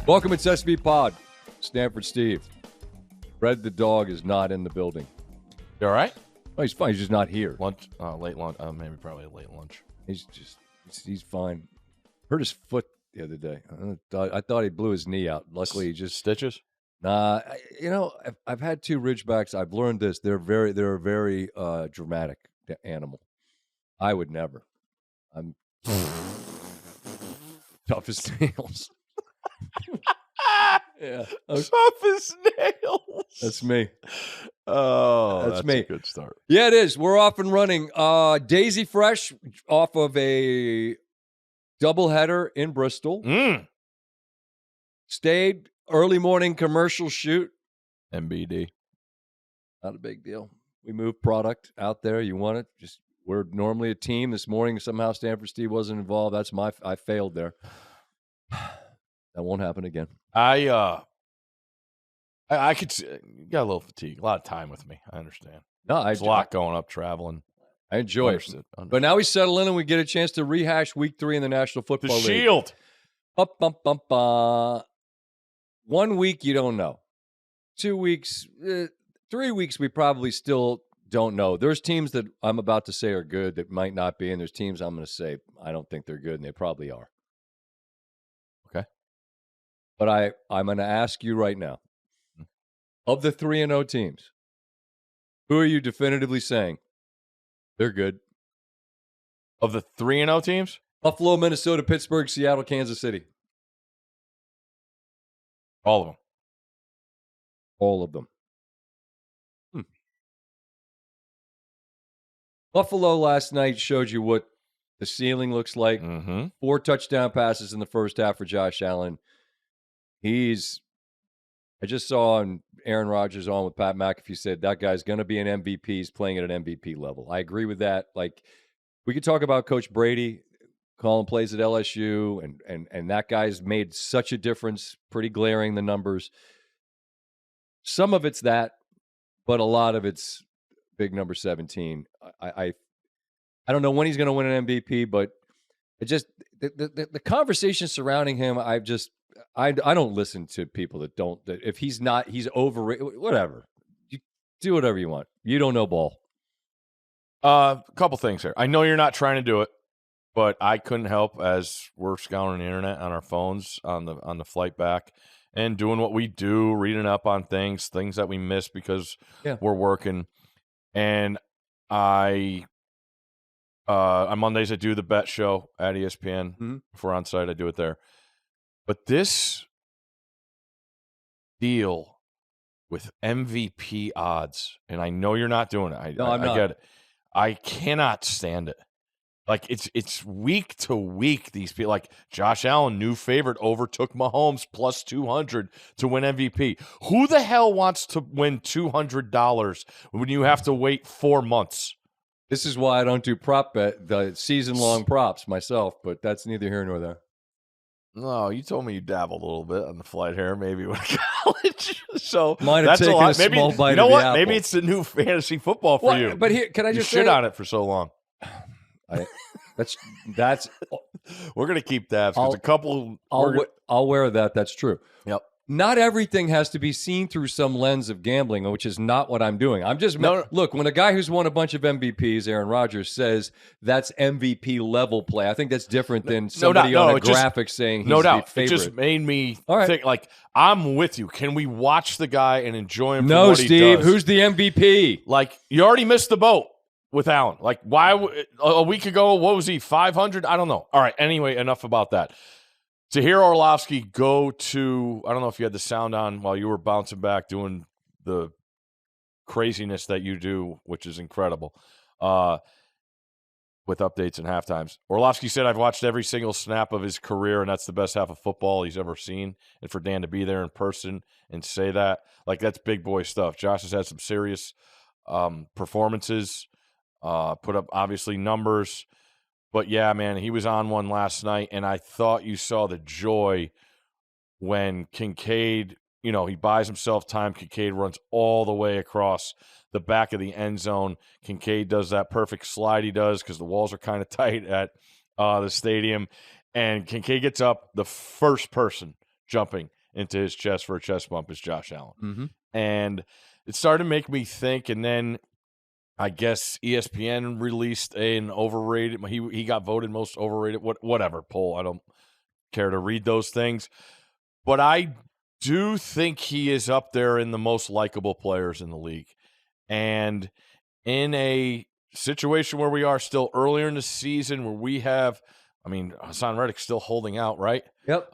Welcome, it's SVPod. Stanford Steve. Red the dog is not in the building. You all right? Oh, he's fine. He's just not here. Lunch, late lunch. Maybe probably a late lunch. He's fine. Hurt his foot the other day. I thought he blew his knee out. Luckily, he just stitches. Nah, I've had 2 Ridgebacks. I've learned this. They're a very dramatic animal. I would never. I'm tough as nails. Yeah, tough as nails. That's me. Oh, that's me. A good start. Yeah, it is. We're off and running. Daisy Fresh off of a doubleheader in Bristol. Stayed early morning commercial shoot. MBD. Not a big deal. We move product out there. You want it? We're normally a team. This morning somehow Stanford Steve wasn't involved. I failed there. That won't happen again. I could see, you got a little fatigue, a lot of time with me. I understand. No, There's a lot going up, traveling. I enjoy it. But now we settle in and we get a chance to rehash Week 3 in the National Football League. The Shield. 1 week, you don't know. 2 weeks, 3 weeks, we probably still don't know. There's teams that I'm about to say are good that might not be, and there's teams I'm going to say I don't think they're good, and they probably are. Okay. But I'm going to ask you right now, of the 3-0 teams, who are you definitively saying they're good? Of the 3-0 teams? Buffalo, Minnesota, Pittsburgh, Seattle, Kansas City. All of them. All of them. Buffalo last night showed you what the ceiling looks like. 4 touchdown passes in the first half for Josh Allen. I just saw on Aaron Rodgers on with Pat McAfee said that guy's going to be an MVP. He's playing at an MVP level. I agree with that. Like, we could talk about Coach Brady calling plays at LSU, and that guy's made such a difference, pretty glaring, the numbers. Some of it's that, but a lot of it's big number 17. I don't know when he's going to win an MVP, but it just the conversation surrounding him, I don't listen to people that if he's over, whatever. You do whatever you want. You don't know ball. A couple things here. I know you're not trying to do it, but I couldn't help as we're scouring the internet on our phones on the flight back and doing what we do, reading up on things that we miss because we're working. And on Mondays I do the bet show at ESPN. If we're on site, I do it there. But this deal with MVP odds, and I know you're not doing it. I get it. I cannot stand it. Like, it's week to week, these people. Like, Josh Allen, new favorite, overtook Mahomes plus 200 to win MVP. Who the hell wants to win $200 when you have to wait 4 months? This is why I don't do prop bet, the season-long props myself, but that's neither here nor there. No, you told me you dabbled a little bit on the flight here, maybe when college. So might have that's taken a lot. Maybe, small bite you know of what? the apple. Maybe it's the new fantasy football for you. But here, can I just shit on it for so long? That's. We're gonna keep dabs because a couple. I'll wear that. That's true. Yep. Not everything has to be seen through some lens of gambling, which is not what I'm doing. I'm just look, when a guy who's won a bunch of MVPs, Aaron Rodgers, says that's MVP level play, I think that's different than somebody on a graphic saying he's the favorite. It just made me think, like, I'm with you. Can we watch the guy and enjoy him for No, what Steve, he does? who's the MVP? Like, you already missed the boat with Allen. Like, why a week ago, what was he, 500? I don't know. All right, anyway, enough about that. To hear Orlovsky go to, I don't know if you had the sound on while you were bouncing back doing the craziness that you do, which is incredible, with updates and halftimes. Orlovsky said, I've watched every single snap of his career, and that's the best half of football he's ever seen. And for Dan to be there in person and say that, like, that's big boy stuff. Josh has had some serious performances, put up, obviously, numbers. But, yeah, man, he was on one last night, and I thought you saw the joy when Kincaid, he buys himself time. Kincaid runs all the way across the back of the end zone. Kincaid does that perfect slide he does because the walls are kind of tight at the stadium. And Kincaid gets up, the first person jumping, into his chest for a chest bump is Josh Allen. Mm-hmm. And it started to make me think, and then I guess ESPN released an overrated. He got voted most overrated. Whatever poll. I don't care to read those things, but I do think he is up there in the most likable players in the league. And in a situation where we are still earlier in the season, where we have, Hassan Reddick's still holding out, right? Yep.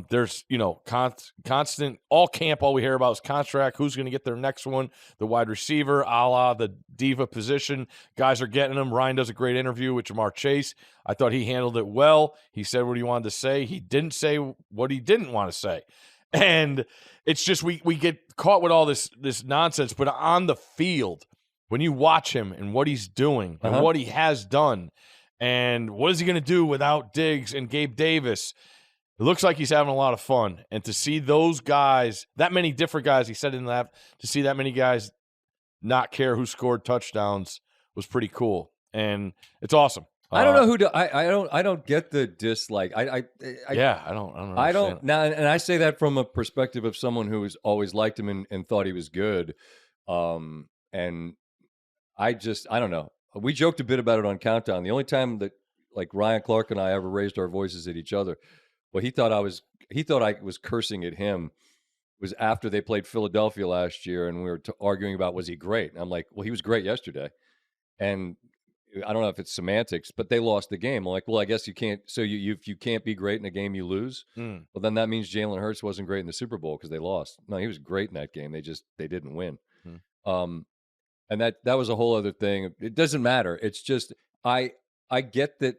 There's, constant all camp. All we hear about is contract. Who's going to get their next one? The wide receiver, a la the diva position. Guys are getting them. Ryan does a great interview with Jamar Chase. I thought he handled it well. He said what he wanted to say. He didn't say what he didn't want to say. And it's just we get caught with all this nonsense. But on the field, when you watch him and what he's doing and what he has done, and what is he going to do without Diggs and Gabe Davis, it looks like he's having a lot of fun. And to see those guys, that many different guys, he said in that, to see that many guys not care who scored touchdowns was pretty cool. And it's awesome. I don't know who to. I don't get the dislike. I don't now, and I say that from a perspective of someone who has always liked him and thought he was good. And I don't know. We joked a bit about it on Countdown. The only time that like Ryan Clark and I ever raised our voices at each other, well, he thought I was cursing at him, was after they played Philadelphia last year, and we were arguing about was he great. And I'm like, well, he was great yesterday, and I don't know if it's semantics, but they lost the game. I'm like, well, I guess you can't. So if you can't be great in a game, you lose. Well, then that means Jalen Hurts wasn't great in the Super Bowl because they lost. No, he was great in that game. They didn't win. And that was a whole other thing. It doesn't matter. It's just I get that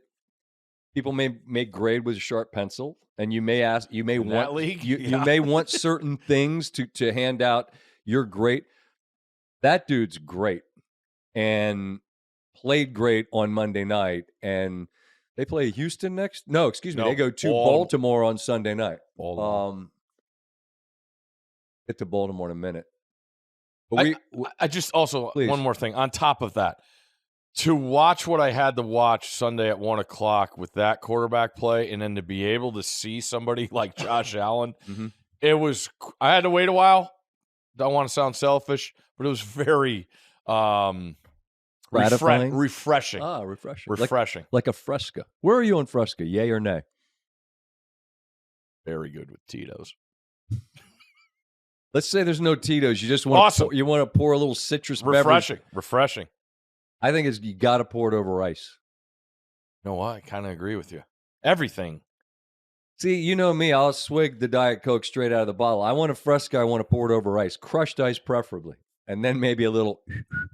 people may grade with a sharp pencil, and you may want certain things to hand out. You're great. That dude's great and played great on Monday night, and they play Houston next. No, excuse me. They go to Baltimore on Sunday night. Get to Baltimore in a minute. But I just also, one more thing on top of that, to watch what I had to watch Sunday at 1:00 with that quarterback play, and then to be able to see somebody like Josh Allen, it was. I had to wait a while. Don't want to sound selfish, but it was very refreshing. Refreshing. Like a Fresca. Where are you on Fresca? Yay or nay? Very good with Tito's. Let's say there's no Tito's. You just want to pour a little citrus beverage. Refreshing. I think you got to pour it over ice. You know what? I kind of agree with you. Everything. See, you know me. I'll swig the Diet Coke straight out of the bottle. I want a Fresca. I want to pour it over ice. Crushed ice preferably. And then maybe a little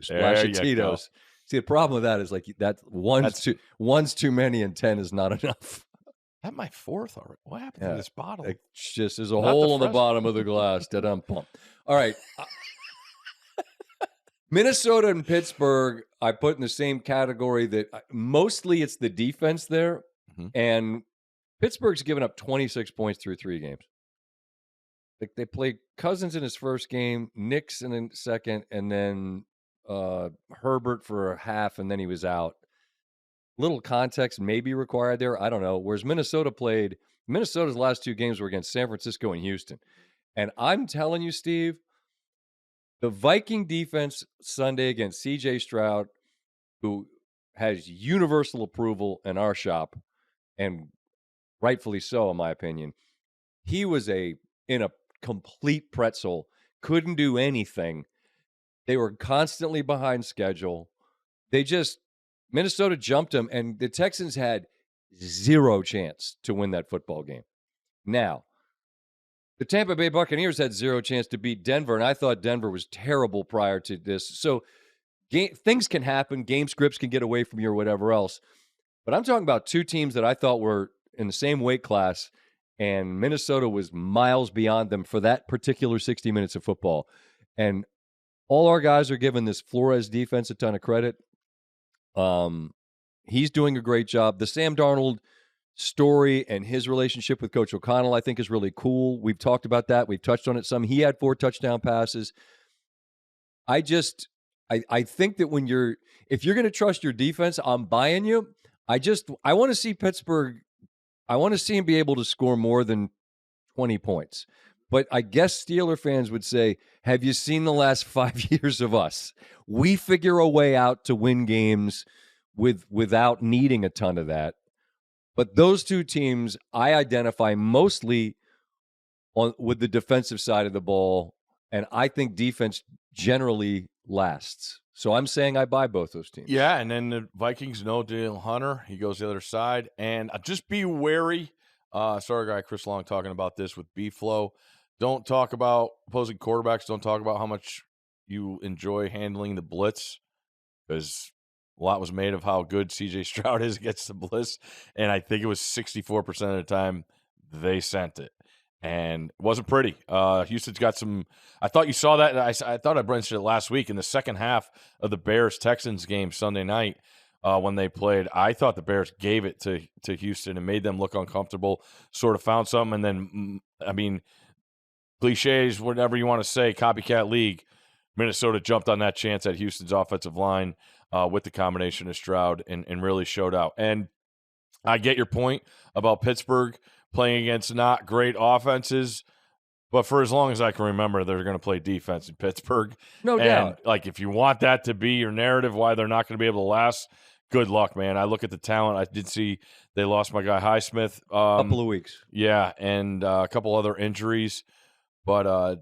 splash of Tito's. Go. See, the problem with that is like one's too many and 10 is not enough. That my fourth already. What happened to this bottle? It's just there's a hole in the bottom of the glass. All right. Minnesota and Pittsburgh, I put in the same category that mostly it's the defense there. And Pittsburgh's given up 26 points through 3 games. They played Cousins in his first game, Nix in the second, and then Herbert for a half, and then he was out. Little context may be required there. I don't know. Whereas Minnesota's last 2 games were against San Francisco and Houston. And I'm telling you, Steve, the Viking defense Sunday against C.J. Stroud, who has universal approval in our shop, and rightfully so, in my opinion, he was in a complete pretzel, couldn't do anything. They were constantly behind schedule. Minnesota jumped them, and the Texans had 0 chance to win that football game. Now, the Tampa Bay Buccaneers had 0 chance to beat Denver, and I thought Denver was terrible prior to this. So things can happen. Game scripts can get away from you or whatever else. But I'm talking about 2 teams that I thought were in the same weight class, and Minnesota was miles beyond them for that particular 60 minutes of football. And all our guys are giving this Flores defense a ton of credit. He's doing a great job. The Sam Darnold story and his relationship with Coach O'Connell, I think, is really cool. We've talked about that. We've touched on it some. He had 4 touchdown passes. I think that if you're going to trust your defense, I'm buying you. I want to see Pittsburgh. I want to see him be able to score more than 20 points. But I guess Steeler fans would say, have you seen the last 5 years of us? We figure a way out to win games without needing a ton of that. But those two teams I identify mostly with the defensive side of the ball, and I think defense generally lasts. So I'm saying I buy both those teams. Yeah, and then the Vikings, no Daniel Hunter. He goes the other side. And just be wary. Sorry, guy Chris Long talking about this with B-Flow. Don't talk about opposing quarterbacks. Don't talk about how much you enjoy handling the blitz, because a lot was made of how good C.J. Stroud is against the blitz. And I think it was 64% of the time they sent it. And it wasn't pretty. Houston's got some – I thought you saw that. I thought I mentioned it last week in the second half of the Bears-Texans game Sunday night when they played. I thought the Bears gave it to Houston and made them look uncomfortable, sort of found something. And then, I mean, cliches, whatever you want to say, copycat league, Minnesota jumped on that chance at Houston's offensive line with the combination of Stroud and really showed out. And I get your point about Pittsburgh playing against not great offenses, but for as long as I can remember, they're going to play defense in Pittsburgh. No doubt. Like, if you want that to be your narrative, why they're not going to be able to last, good luck, man. I look at the talent. I did see they lost my guy Highsmith. Couple of weeks. Yeah, and a couple other injuries. But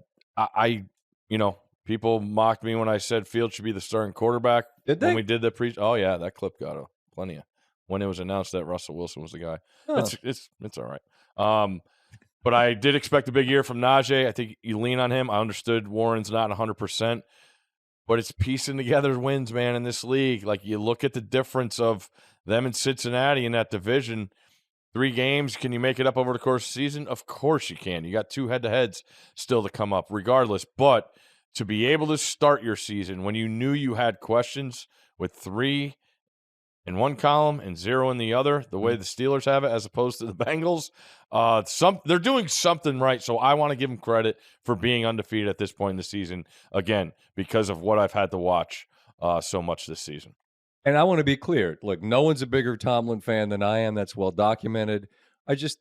people mocked me when I said Fields should be the starting quarterback. Did they? When we did the oh, yeah, that clip got plenty of when it was announced that Russell Wilson was the guy. Oh. It's all right. But I did expect a big year from Najee. I think you lean on him. I understood Warren's not 100%, but it's piecing together wins, man, in this league. Like, you look at the difference of them and Cincinnati in that division. 3 games, can you make it up over the course of the season? Of course you can. You got 2 head-to-heads still to come up regardless. But to be able to start your season when you knew you had questions with 3 in one column and 0 in the other, the way the Steelers have it as opposed to the Bengals, they're doing something right. So I want to give them credit for being undefeated at this point in the season, again, because of what I've had to watch so much this season. And I want to be clear. Look, no one's a bigger Tomlin fan than I am. That's well documented.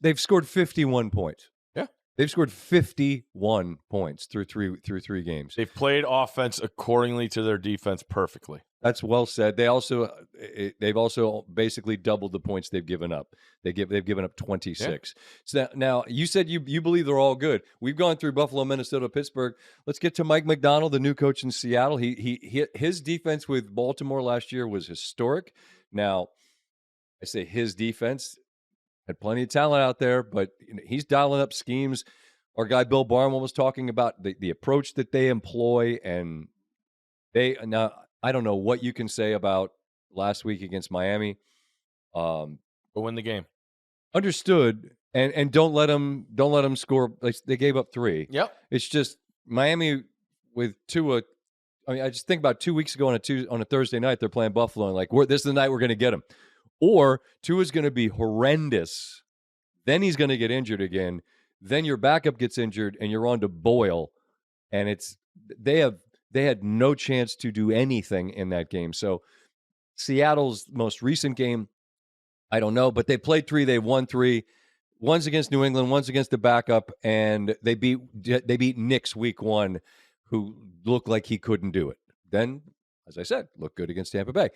They've scored 51 points. Yeah. They've scored 51 points through three games. They've played offense accordingly to their defense perfectly. That's well said. They've also basically doubled the points they've given up. They've given up 26. Yeah. So now you said you believe they're all good. We've gone through Buffalo, Minnesota, Pittsburgh. Let's get to Mike McDonald, the new coach in Seattle. His defense with Baltimore last year was historic. Now, I say his defense had plenty of talent out there, but he's dialing up schemes. Our guy Bill Barnwell was talking about the approach that they employ, and I don't know what you can say about last week against Miami. But win the game. Understood. And don't let them score. They gave up 3. Yep. It's just Miami with Tua. I mean, I just think about 2 weeks ago on a Thursday night, they're playing Buffalo, and like, this is the night we're going to get him. Or Tua's going to be horrendous. Then he's going to get injured again. Then your backup gets injured, and you're on to Boyle. And they had no chance to do anything in that game. So Seattle's most recent game, I don't know, but they played 3. They won 3. One's against New England, one's against the backup, and they beat Knicks week 1, who looked like he couldn't do it. Then, as I said, looked good against Tampa Bay.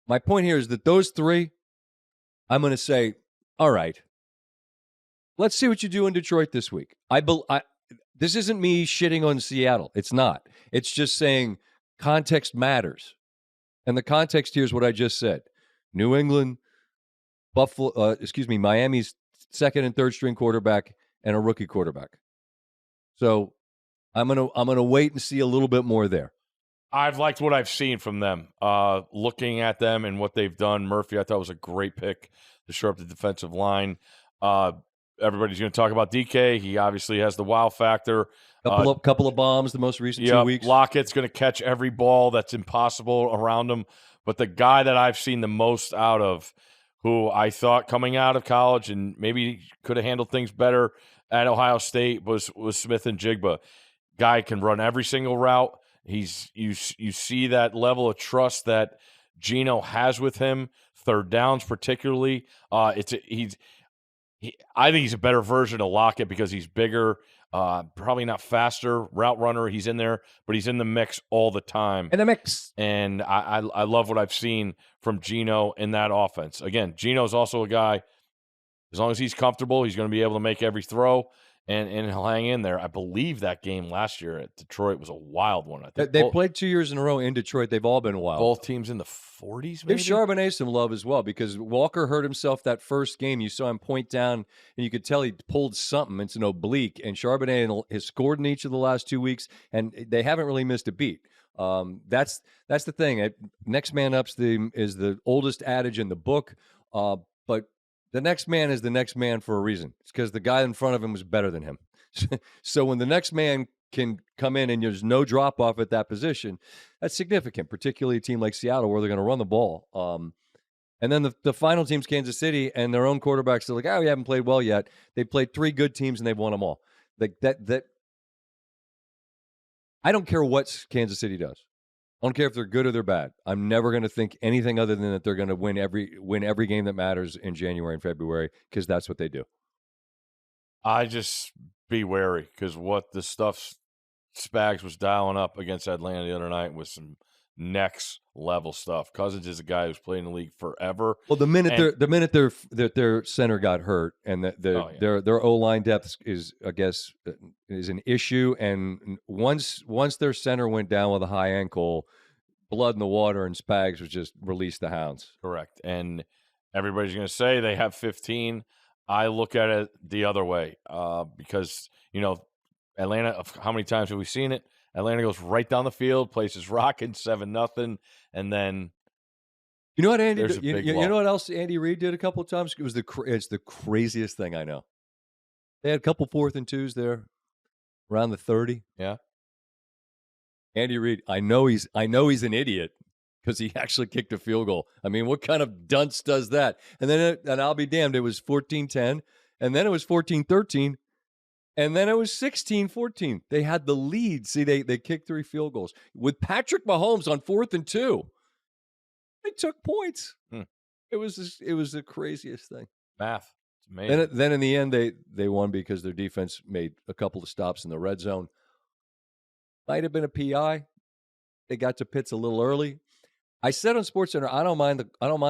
My point here is that those 3, I'm going to say, all right, let's see what you do in Detroit this week. This isn't me shitting on Seattle. It's not. It's just saying context matters. And the context here is what I just said. New England, Miami's second and third string quarterback and a rookie quarterback. So I'm gonna wait and see a little bit more there. I've liked what I've seen from them. Looking at them and what they've done, Murphy, I thought was a great pick to shore up the defensive line. Everybody's going to talk about DK. He obviously has the wow factor. Couple of bombs the most recent 2 weeks. Lockett's going to catch every ball that's impossible around him. But the guy that I've seen the most out of, who I thought coming out of college and maybe could have handled things better at Ohio State, was Smith and Jigba. Guy can run every single route. You see that level of trust that Geno has with him, third downs particularly. I think he's a better version of Lockett because he's bigger, probably not faster, route runner. He's in there, but he's in the mix all the time. In the mix. And I love what I've seen from Geno in that offense. Again, Geno's also a guy, as long as he's comfortable, he's going to be able to make every throw, and he'll hang in there. I believe that game last year at Detroit was a wild one. I think They played 2 years in a row in Detroit. They've all been wild. Both teams in the 40s, maybe? Give Charbonnet some love as well, because Walker hurt himself that first game. You saw him point down, and you could tell he pulled something. It's an oblique, and Charbonnet has scored in each of the last 2 weeks, and they haven't really missed a beat. That's the thing. Next man up's is the oldest adage in the book, but the next man is the next man for a reason. It's because the guy in front of him was better than him. So when the next man can come in and there's no drop off at that position, that's significant, particularly a team like Seattle where they're going to run the ball. And then the final team's Kansas City, and their own quarterbacks are like, we haven't played well yet. They've played 3 good teams and they've won them all. Like that. I don't care what Kansas City does. I don't care if they're good or they're bad. I'm never going to think anything other than that they're going to win every game that matters in January and February, because that's what they do. I just be wary, because what the stuff Spags was dialing up against Atlanta the other night was some next level stuff. Cousins is a guy who's played in the league forever. Well, the minute their center got hurt, and their O-line depth is, I guess, is an issue. And once their center went down with a high ankle, blood in the water, and Spags was just release the hounds. Correct. And everybody's going to say they have 15. I look at it the other way, because Atlanta. How many times have we seen it? Atlanta goes right down the field, places rocking 7-0, and then you know what Andy? You know what else Andy Reid did a couple of times? It was it's the craziest thing I know. They had a couple 4th and 2s there, around the 30. Yeah. Andy Reid, I know he's an idiot because he actually kicked a field goal. I mean, what kind of dunce does that? And then and I'll be damned, it was 14-10, and then it was 14-13. And then it was 16-14. They had the lead. See, they kicked 3 field goals. With Patrick Mahomes on 4th and 2, they took points. It was the craziest thing. Math. It's amazing. Then in the end, they won because their defense made a couple of stops in the red zone. Might have been a PI. They got to Pitts a little early. I said on SportsCenter, I don't mind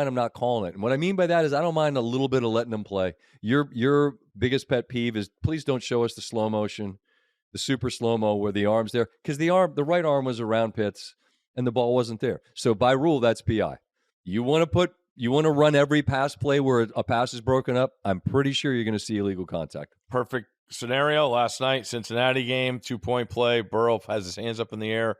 them not calling it. And what I mean by that is I don't mind a little bit of letting them play. Your biggest pet peeve is please don't show us the slow motion, the super slow-mo where the arm's there, because the right arm was around Pitts and the ball wasn't there. So by rule, that's PI. You want to run every pass play where a pass is broken up, I'm pretty sure you're going to see illegal contact. Perfect scenario last night, Cincinnati game, 2-point play. Burrow has his hands up in the air.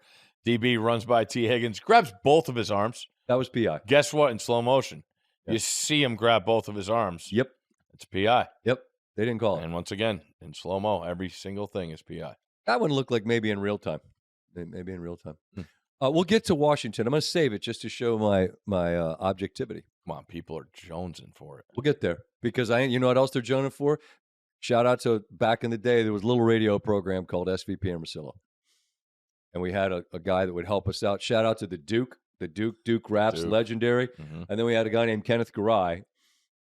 DB runs by T. Higgins, grabs both of his arms. That was PI. Guess what? In slow motion, Yep. you see him grab both of his arms. Yep. It's PI. Yep. They didn't call it. And once again, in slow-mo, every single thing is PI. That one looked like maybe in real time. Maybe in real time. We'll get to Washington. I'm going to save it just to show my objectivity. Come on, people are jonesing for it. We'll get there because you know what else they're jonesing for? Shout out to back in the day, there was a little radio program called SVP and Stanford. And we had a guy that would help us out. Shout out to the Duke. The Duke Raps, legendary. Mm-hmm. And then we had a guy named Kenneth Garay.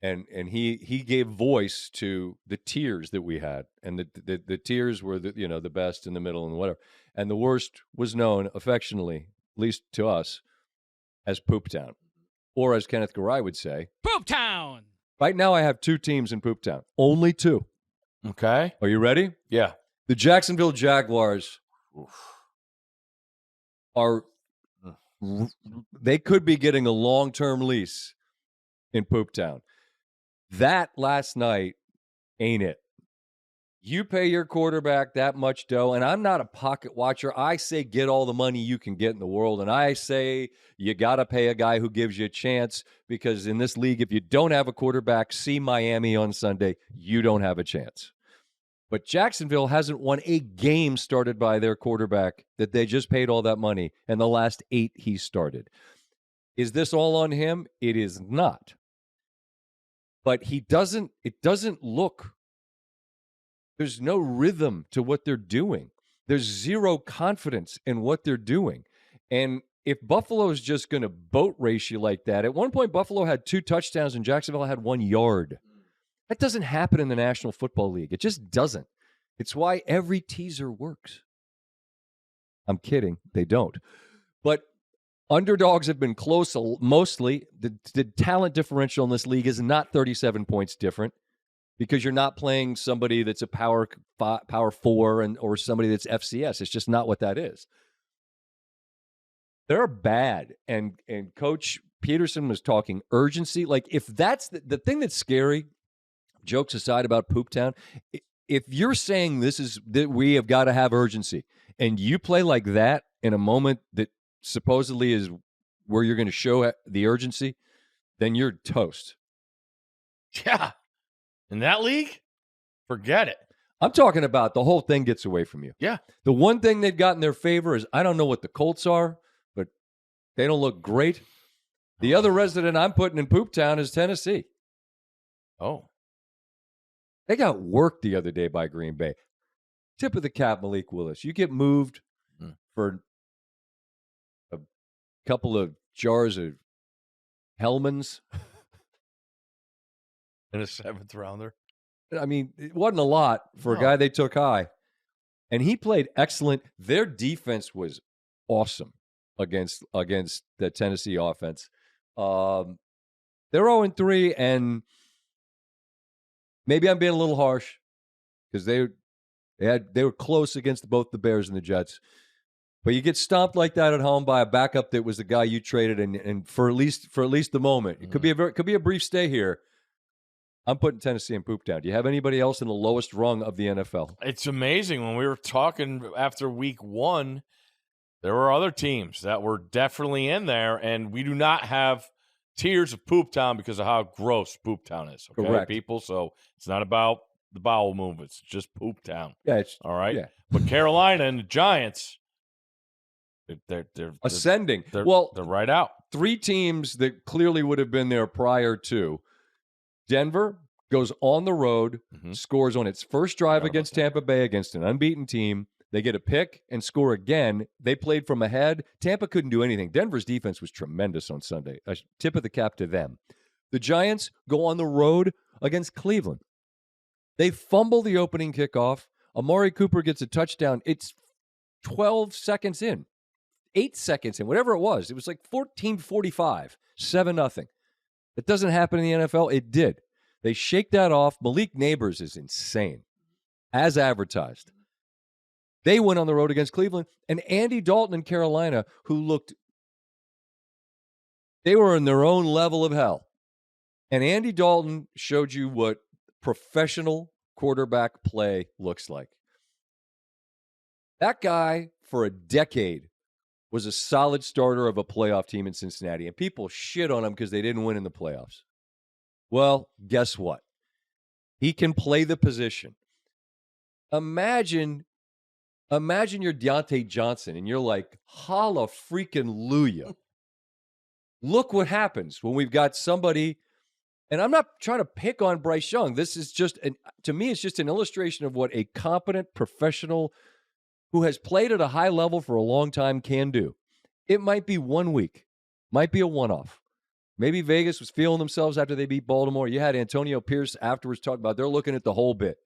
And he gave voice to the tiers that we had. And the tiers were the best in the middle and whatever. And the worst was known affectionately, at least to us, as Pooptown. Or as Kenneth Garay would say, Pooptown. Right now I have 2 teams in Pooptown. Only 2. Okay. Are you ready? Yeah. The Jacksonville Jaguars they could be getting a long-term lease in Pooptown. That last night ain't it. You pay your quarterback that much dough, and I'm not a pocket watcher. I say get all the money you can get in the world, and I say you got to pay a guy who gives you a chance, because in this league, if you don't have a quarterback, see Miami on Sunday, you don't have a chance. But Jacksonville hasn't won a game started by their quarterback that they just paid all that money, and the last 8 he started. Is this all on him? It is not. But it doesn't look, there's no rhythm to what they're doing. There's zero confidence in what they're doing. And if Buffalo is just going to boat race you like that, at one point Buffalo had 2 touchdowns and Jacksonville had 1 yard. That doesn't happen in the National Football League. It just doesn't. It's why every teaser works. I'm kidding. They don't. But underdogs have been close mostly. The talent differential in this league is not 37 points different because you're not playing somebody that's a power 4 or somebody that's FCS. It's just not what that is. They're bad. And Coach Peterson was talking urgency. Like, if that's the thing that's scary, jokes aside about Pooptown, if you're saying that we have got to have urgency and you play like that in a moment that supposedly is where you're going to show the urgency, then you're toast. Yeah. In that league, forget it. I'm talking about the whole thing gets away from you. Yeah. The one thing they've got in their favor is I don't know what the Colts are, but they don't look great. The other resident I'm putting in Pooptown is Tennessee. Oh. They got worked the other day by Green Bay. Tip of the cap, Malik Willis. You get moved for a couple of jars of Hellmann's. In a 7th rounder. I mean, it wasn't a lot for a guy they took high. And he played excellent. Their defense was awesome against the Tennessee offense. They're 0-3, and maybe I'm being a little harsh because they were close against both the Bears and the Jets. But you get stomped like that at home by a backup that was the guy you traded, and for at least the moment, it could be a brief stay here. I'm putting Tennessee in Pooptown. Do you have anybody else in the lowest rung of the NFL? It's amazing. When we were talking after week 1, there were other teams that were definitely in there, and we do not have tiers of Pooptown because of how gross Pooptown is. Okay, correct, people? So it's not about the bowel movements. It's just Pooptown. Yeah, it's all right. Yeah. But Carolina and the Giants, they're ascending. They're right out. 3 teams that clearly would have been there prior to. Denver goes on the road, scores on its first drive against Tampa Bay against an unbeaten team. They get a pick and score again. They played from ahead. Tampa couldn't do anything. Denver's defense was tremendous on Sunday. A tip of the cap to them. The Giants go on the road against Cleveland. They fumble the opening kickoff. Amari Cooper gets a touchdown. It's 12 seconds in, 8 seconds in, whatever it was. It was like 14:45, 7-0. It doesn't happen in the NFL. It did. They shake that off. Malik Neighbors is insane, as advertised. They went on the road against Cleveland, and Andy Dalton in Carolina, they were in their own level of hell. And Andy Dalton showed you what professional quarterback play looks like. That guy, for a decade, was a solid starter of a playoff team in Cincinnati, and people shit on him because they didn't win in the playoffs. Well, guess what? He can play the position. Imagine you're Deontay Johnson, and you're like, holla freaking Luya. Look what happens when we've got somebody, and I'm not trying to pick on Bryce Young. This is just, to me, it's just an illustration of what a competent professional who has played at a high level for a long time can do. It might be 1 week, might be a one-off. Maybe Vegas was feeling themselves after they beat Baltimore. You had Antonio Pierce afterwards talk about they're looking at the whole bit,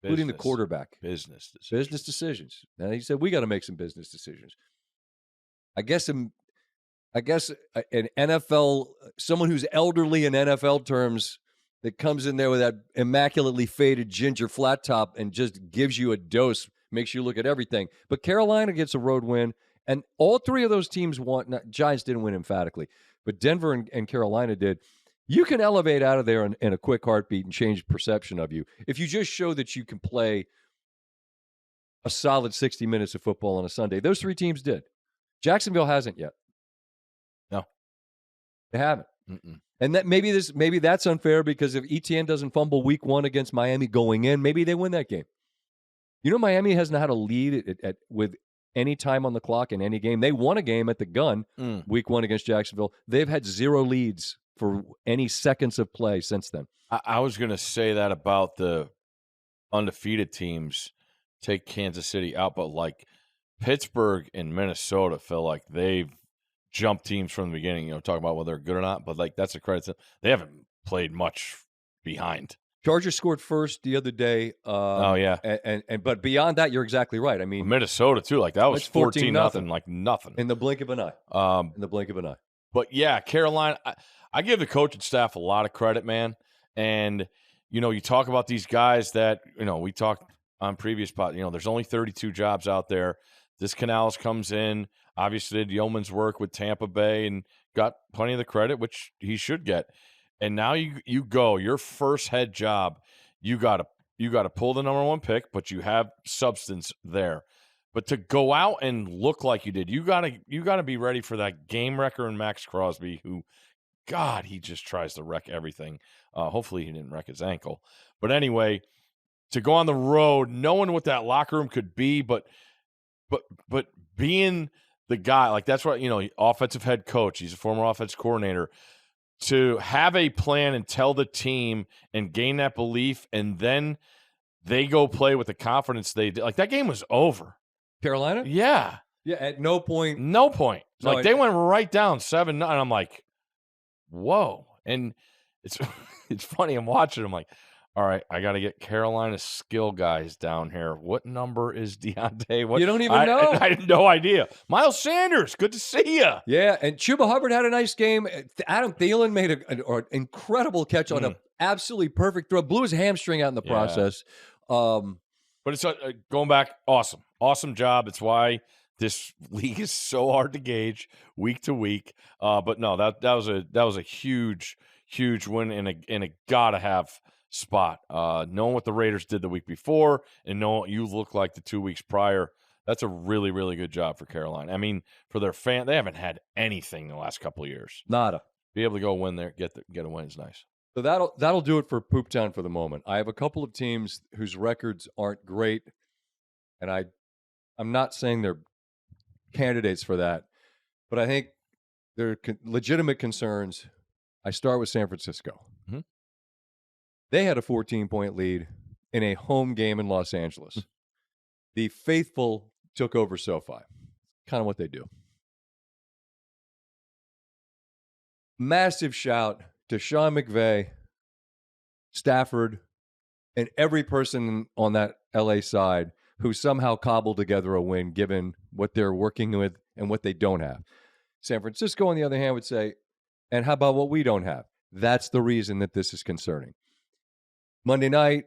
including the quarterback. Business decisions. And he said, we got to make some business decisions. I guess an NFL, someone who's elderly in NFL terms, that comes in there with that immaculately faded ginger flat top and just gives you a dose, makes you look at everything. But Carolina gets a road win, and all 3 of those teams won. Giants didn't win emphatically, but Denver and Carolina did. You can elevate out of there in a quick heartbeat and change perception of you if you just show that you can play a solid 60 minutes of football on a Sunday. Those 3 teams did. Jacksonville hasn't yet. No, they haven't. And that maybe that's unfair because if ETN doesn't fumble week 1 against Miami going in, maybe they win that game. You know, Miami hasn't had a lead with any time on the clock in any game. They won a game at the gun week 1 against Jacksonville. They've had 0 leads for any seconds of play since then. I was going to say that about the undefeated teams. Take Kansas City out, but like Pittsburgh and Minnesota feel like they've jumped teams from the beginning. You know, talking about whether they're good or not, but like that's a credit to them. They haven't played much behind. Chargers scored first the other day. Oh, yeah. But beyond that, you're exactly right. I mean, Minnesota, too. Like, that was 14-0, like nothing. In the blink of an eye. In the blink of an eye. But, yeah, Carolina, I give the coaching staff a lot of credit, man. And, you know, you talk about these guys that, you know, we talked on previous pod, you know, there's only 32 jobs out there. This Canales comes in, obviously did yeoman's work with Tampa Bay and got plenty of the credit, which he should get. And now you go, your first head job, you got to pull the number 1 pick, but you have substance there. But to go out and look like you did, you got to be ready for that game wrecker and Max Crosby, who, God, he just tries to wreck everything. Hopefully he didn't wreck his ankle. But anyway, to go on the road, knowing what that locker room could be, but being the guy, like that's what, you know, offensive head coach, he's a former offensive coordinator, to have a plan and tell the team and gain that belief, and then they go play with the confidence they did. Like, that game was over. Carolina? Yeah. Yeah, at no point. No point. No, like, they went right down 7-0, and I'm like, whoa. And it's funny, I'm watching, I'm like, all right, I got to get Carolina's skill guys down here. What number is Deontay? What, you don't even know. I had no idea. Miles Sanders, good to see you. Yeah, and Chuba Hubbard had a nice game. Adam Thielen made an incredible catch on an absolutely perfect throw. Blew his hamstring out in the process. But it's going back, awesome job. It's why this league is so hard to gauge week to week. But no, that was a huge win and a gotta have spot. Knowing what the Raiders did the week before and knowing what you look like the 2 weeks prior, that's a really, really good job for Carolina. I mean, for their fan, they haven't had anything the last couple of years. Nada. Be able to go win there, get a win is nice. So that'll do it for Pooptown for the moment. I have a couple of teams whose records aren't great, and I'm not saying they're candidates for that, but I think they're legitimate concerns. I start with San Francisco. Mm-hmm. They had a 14-point lead in a home game in Los Angeles. The faithful took over SoFi. Kind of what they do. Massive shout to Sean McVay, Stafford, and every person on that LA side who somehow cobbled together a win given what they're working with and what they don't have. San Francisco, on the other hand, would say, and how about what we don't have? That's the reason that this is concerning. Monday night,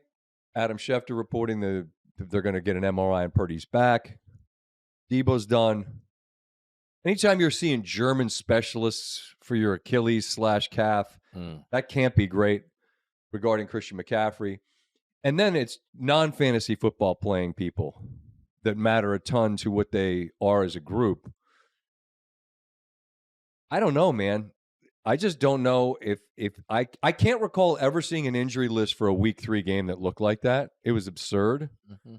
Adam Schefter reporting that they're going to get an MRI on Purdy's back. Debo's done. Anytime you're seeing German specialists for your Achilles/calf, that can't be great regarding Christian McCaffrey. And then it's non-fantasy football playing people that matter a ton to what they are as a group. I don't know, man. I just don't know if I can't recall ever seeing an injury list for a week 3 game that looked like that. It was absurd. Mm-hmm.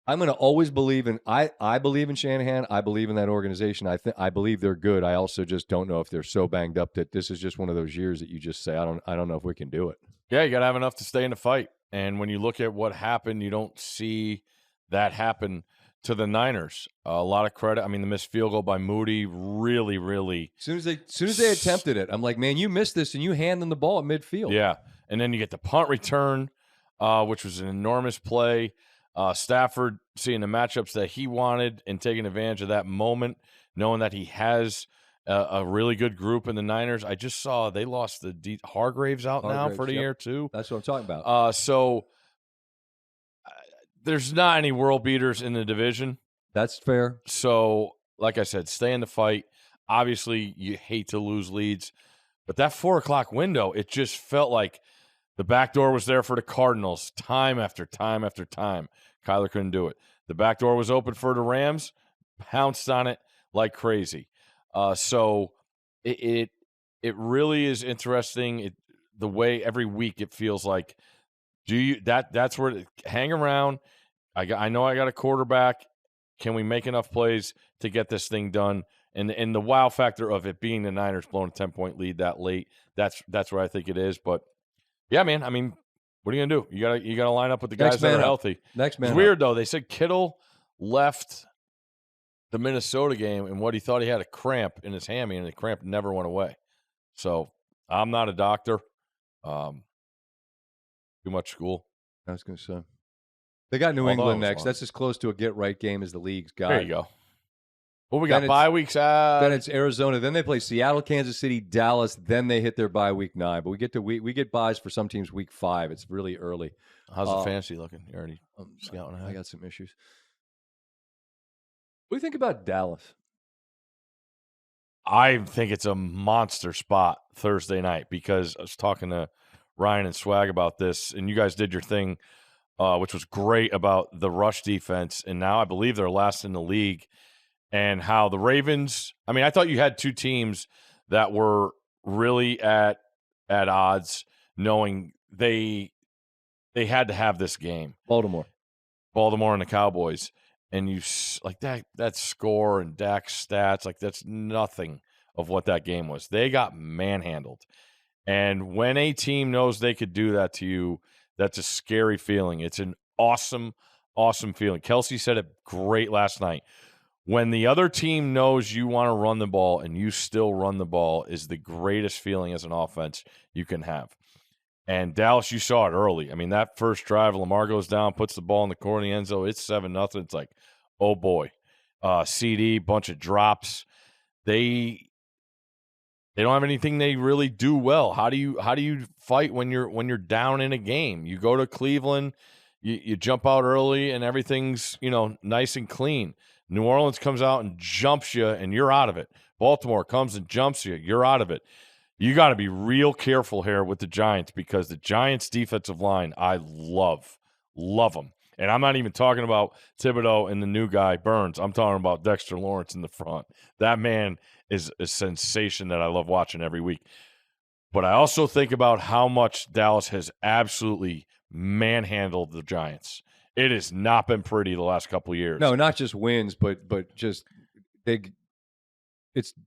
I'm going to always believe in I believe in Shanahan. I believe in that organization. I believe they're good. I also just don't know if they're so banged up that this is just one of those years that you just say I don't know if we can do it. Yeah, you got to have enough to stay in the fight. And when you look at what happened, you don't see that happen to the Niners. A lot of credit. I mean, the missed field goal by Moody really, really. As soon as they attempted it, I'm like, man, you missed this, and you hand them the ball at midfield. Yeah, and then you get the punt return, which was an enormous play. Stafford seeing the matchups that he wanted and taking advantage of that moment, knowing that he has a really good group in the Niners. I just saw they lost the Hargraves out now for the year too. That's what I'm talking about. So there's not any world beaters in the division. That's fair. So, like I said, stay in the fight. Obviously, you hate to lose leads, but that 4:00 window, it just felt like the back door was there for the Cardinals time after time after time. Kyler couldn't do it. The back door was open for the Rams, pounced on it like crazy. So it really is interesting. The way every week it feels like. That's where hang around. I know I got a quarterback. Can we make enough plays to get this thing done? And the wow factor of it being the Niners blowing a 10-point lead that late, that's where I think it is. But yeah, man, I mean, what are you gonna do? You gotta line up with the guys that are healthy. Next man. It's weird though. They said Kittle left the Minnesota game and what he thought he had a cramp in his hammy, and the cramp never went away. So I'm not a doctor, Too much school. I was going to say. They got New England next. That's as close to a get-right game as the league's got. There you go. Well, we got bye weeks. Then it's Arizona. Then they play Seattle, Kansas City, Dallas. Then they hit their bye week 9. But we get byes for some teams week 5. It's really early. How's the fantasy looking? You already scouting ahead? I got some issues. What do you think about Dallas? I think it's a monster spot Thursday night because I was talking to Ryan and Swag about this, and you guys did your thing, which was great about the rush defense, and now I believe they're last in the league, and how the Ravens – I mean, I thought you had two teams that were really at odds, knowing they had to have this game. Baltimore and the Cowboys. And you like that score and Dak's stats, like that's nothing of what that game was. They got manhandled. And when a team knows they could do that to you, that's a scary feeling. It's an awesome, awesome feeling. Kelsey said it great last night. When the other team knows you want to run the ball and you still run the ball is the greatest feeling as an offense you can have. And Dallas, you saw it early. I mean, that first drive, Lamar goes down, puts the ball in the corner of the end zone. It's 7-0. It's like, oh boy, CD, bunch of drops. They don't have anything they really do well. How do you fight when you're down in a game? You go to Cleveland, you jump out early, and everything's nice and clean. New Orleans comes out and jumps you, and you're out of it. Baltimore comes and jumps you, you're out of it. You got to be real careful here with the Giants because the Giants' defensive line, I love them. And I'm not even talking about Thibodeau and the new guy, Burns. I'm talking about Dexter Lawrence in the front. That man is a sensation that I love watching every week. But I also think about how much Dallas has absolutely manhandled the Giants. It has not been pretty the last couple of years. No, not just wins, but just big.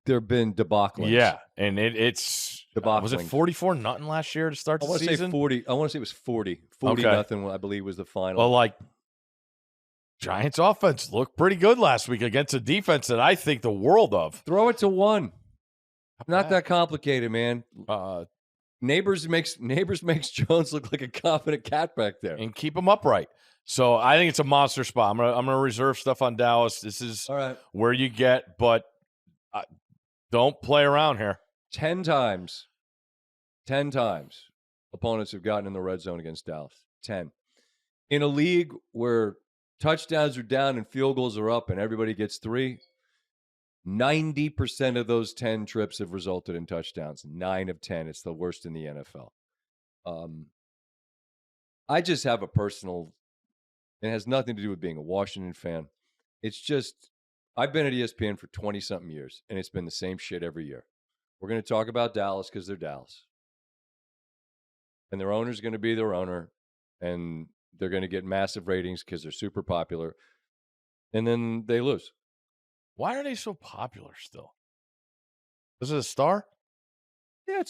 There have been debacles. Yeah, and it's was it 44-0 last year to start the season? I want to say it was 40-0. I believe was the final. Well, like Giants offense looked pretty good last week against a defense that I think the world of. Throw it to one. Not that complicated, man. Neighbors makes Jones look like a confident cat back there, and keep him upright. So I think it's a monster spot. I'm gonna reserve stuff on Dallas. This is all right. Where you get, but. Don't play around here. 10 times opponents have gotten in the red zone against Dallas. 10. In a league where touchdowns are down and field goals are up and everybody gets 3, 90% of those 10 trips have resulted in touchdowns. 9 of 10. It's the worst in the NFL. I just have a personal, it has nothing to do with being a Washington fan. It's just, I've been at ESPN for 20-something years, and it's been the same shit every year. We're going to talk about Dallas because they're Dallas. And their owner's going to be their owner, and they're going to get massive ratings because they're super popular. And then they lose. Why are they so popular still? Is it a star? Yeah,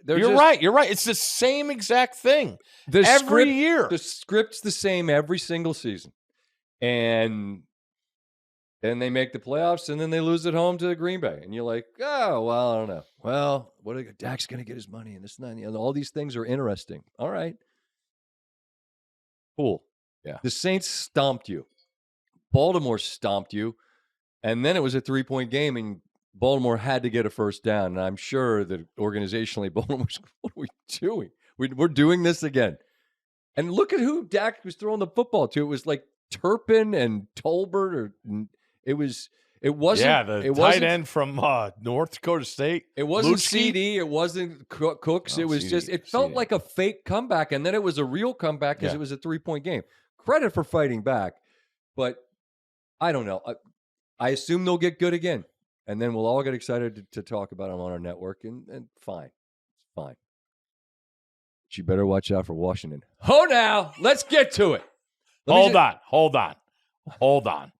You're right. It's the same exact thing every year. The script's the same every single season. And then they make the playoffs, and then they lose at home to Green Bay. And you're like, oh, well, I don't know. Well, Dak's going to get his money, and this and that. All these things are interesting. All right. Cool. Yeah. The Saints stomped you. Baltimore stomped you. And then it was a 3-point game, and Baltimore had to get a first down. And I'm sure that organizationally, Baltimore's, what are we doing? We're doing this again. And look at who Dak was throwing the football to. It was like Turpin and Tolbert, it wasn't the tight end from North Dakota State. It wasn't Luchke. CD. It wasn't Cooks. It was CD, it felt like a fake comeback, and then it was a real comeback because it was a 3-point game. Credit for fighting back, but I don't know. I assume they'll get good again, and then we'll all get excited to talk about them on our network, and fine. It's fine. But you better watch out for Washington. Oh, now let's get to it. Hold on.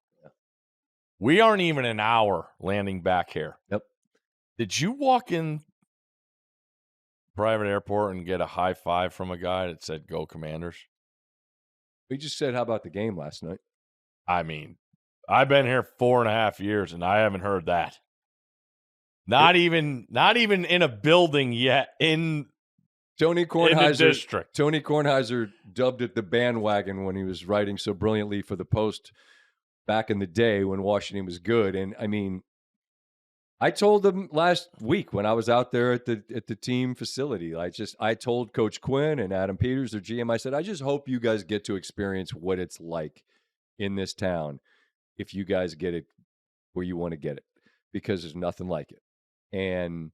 We aren't even an hour landing back here. Yep. Did you walk in private airport and get a high five from a guy that said, "Go Commanders"? We just said, how about the game last night? I mean, I've been here 4.5 years, and I haven't heard that. Not even in a building yet. Tony in the district. Tony Kornheiser dubbed it the bandwagon when he was writing so brilliantly for the Post back in the day when Washington was good. And I mean, I told them last week when I was out there at the team facility, I told Coach Quinn and Adam Peters, their GM, I said, I just hope you guys get to experience what it's like in this town if you guys get it where you want to get it, because there's nothing like it. And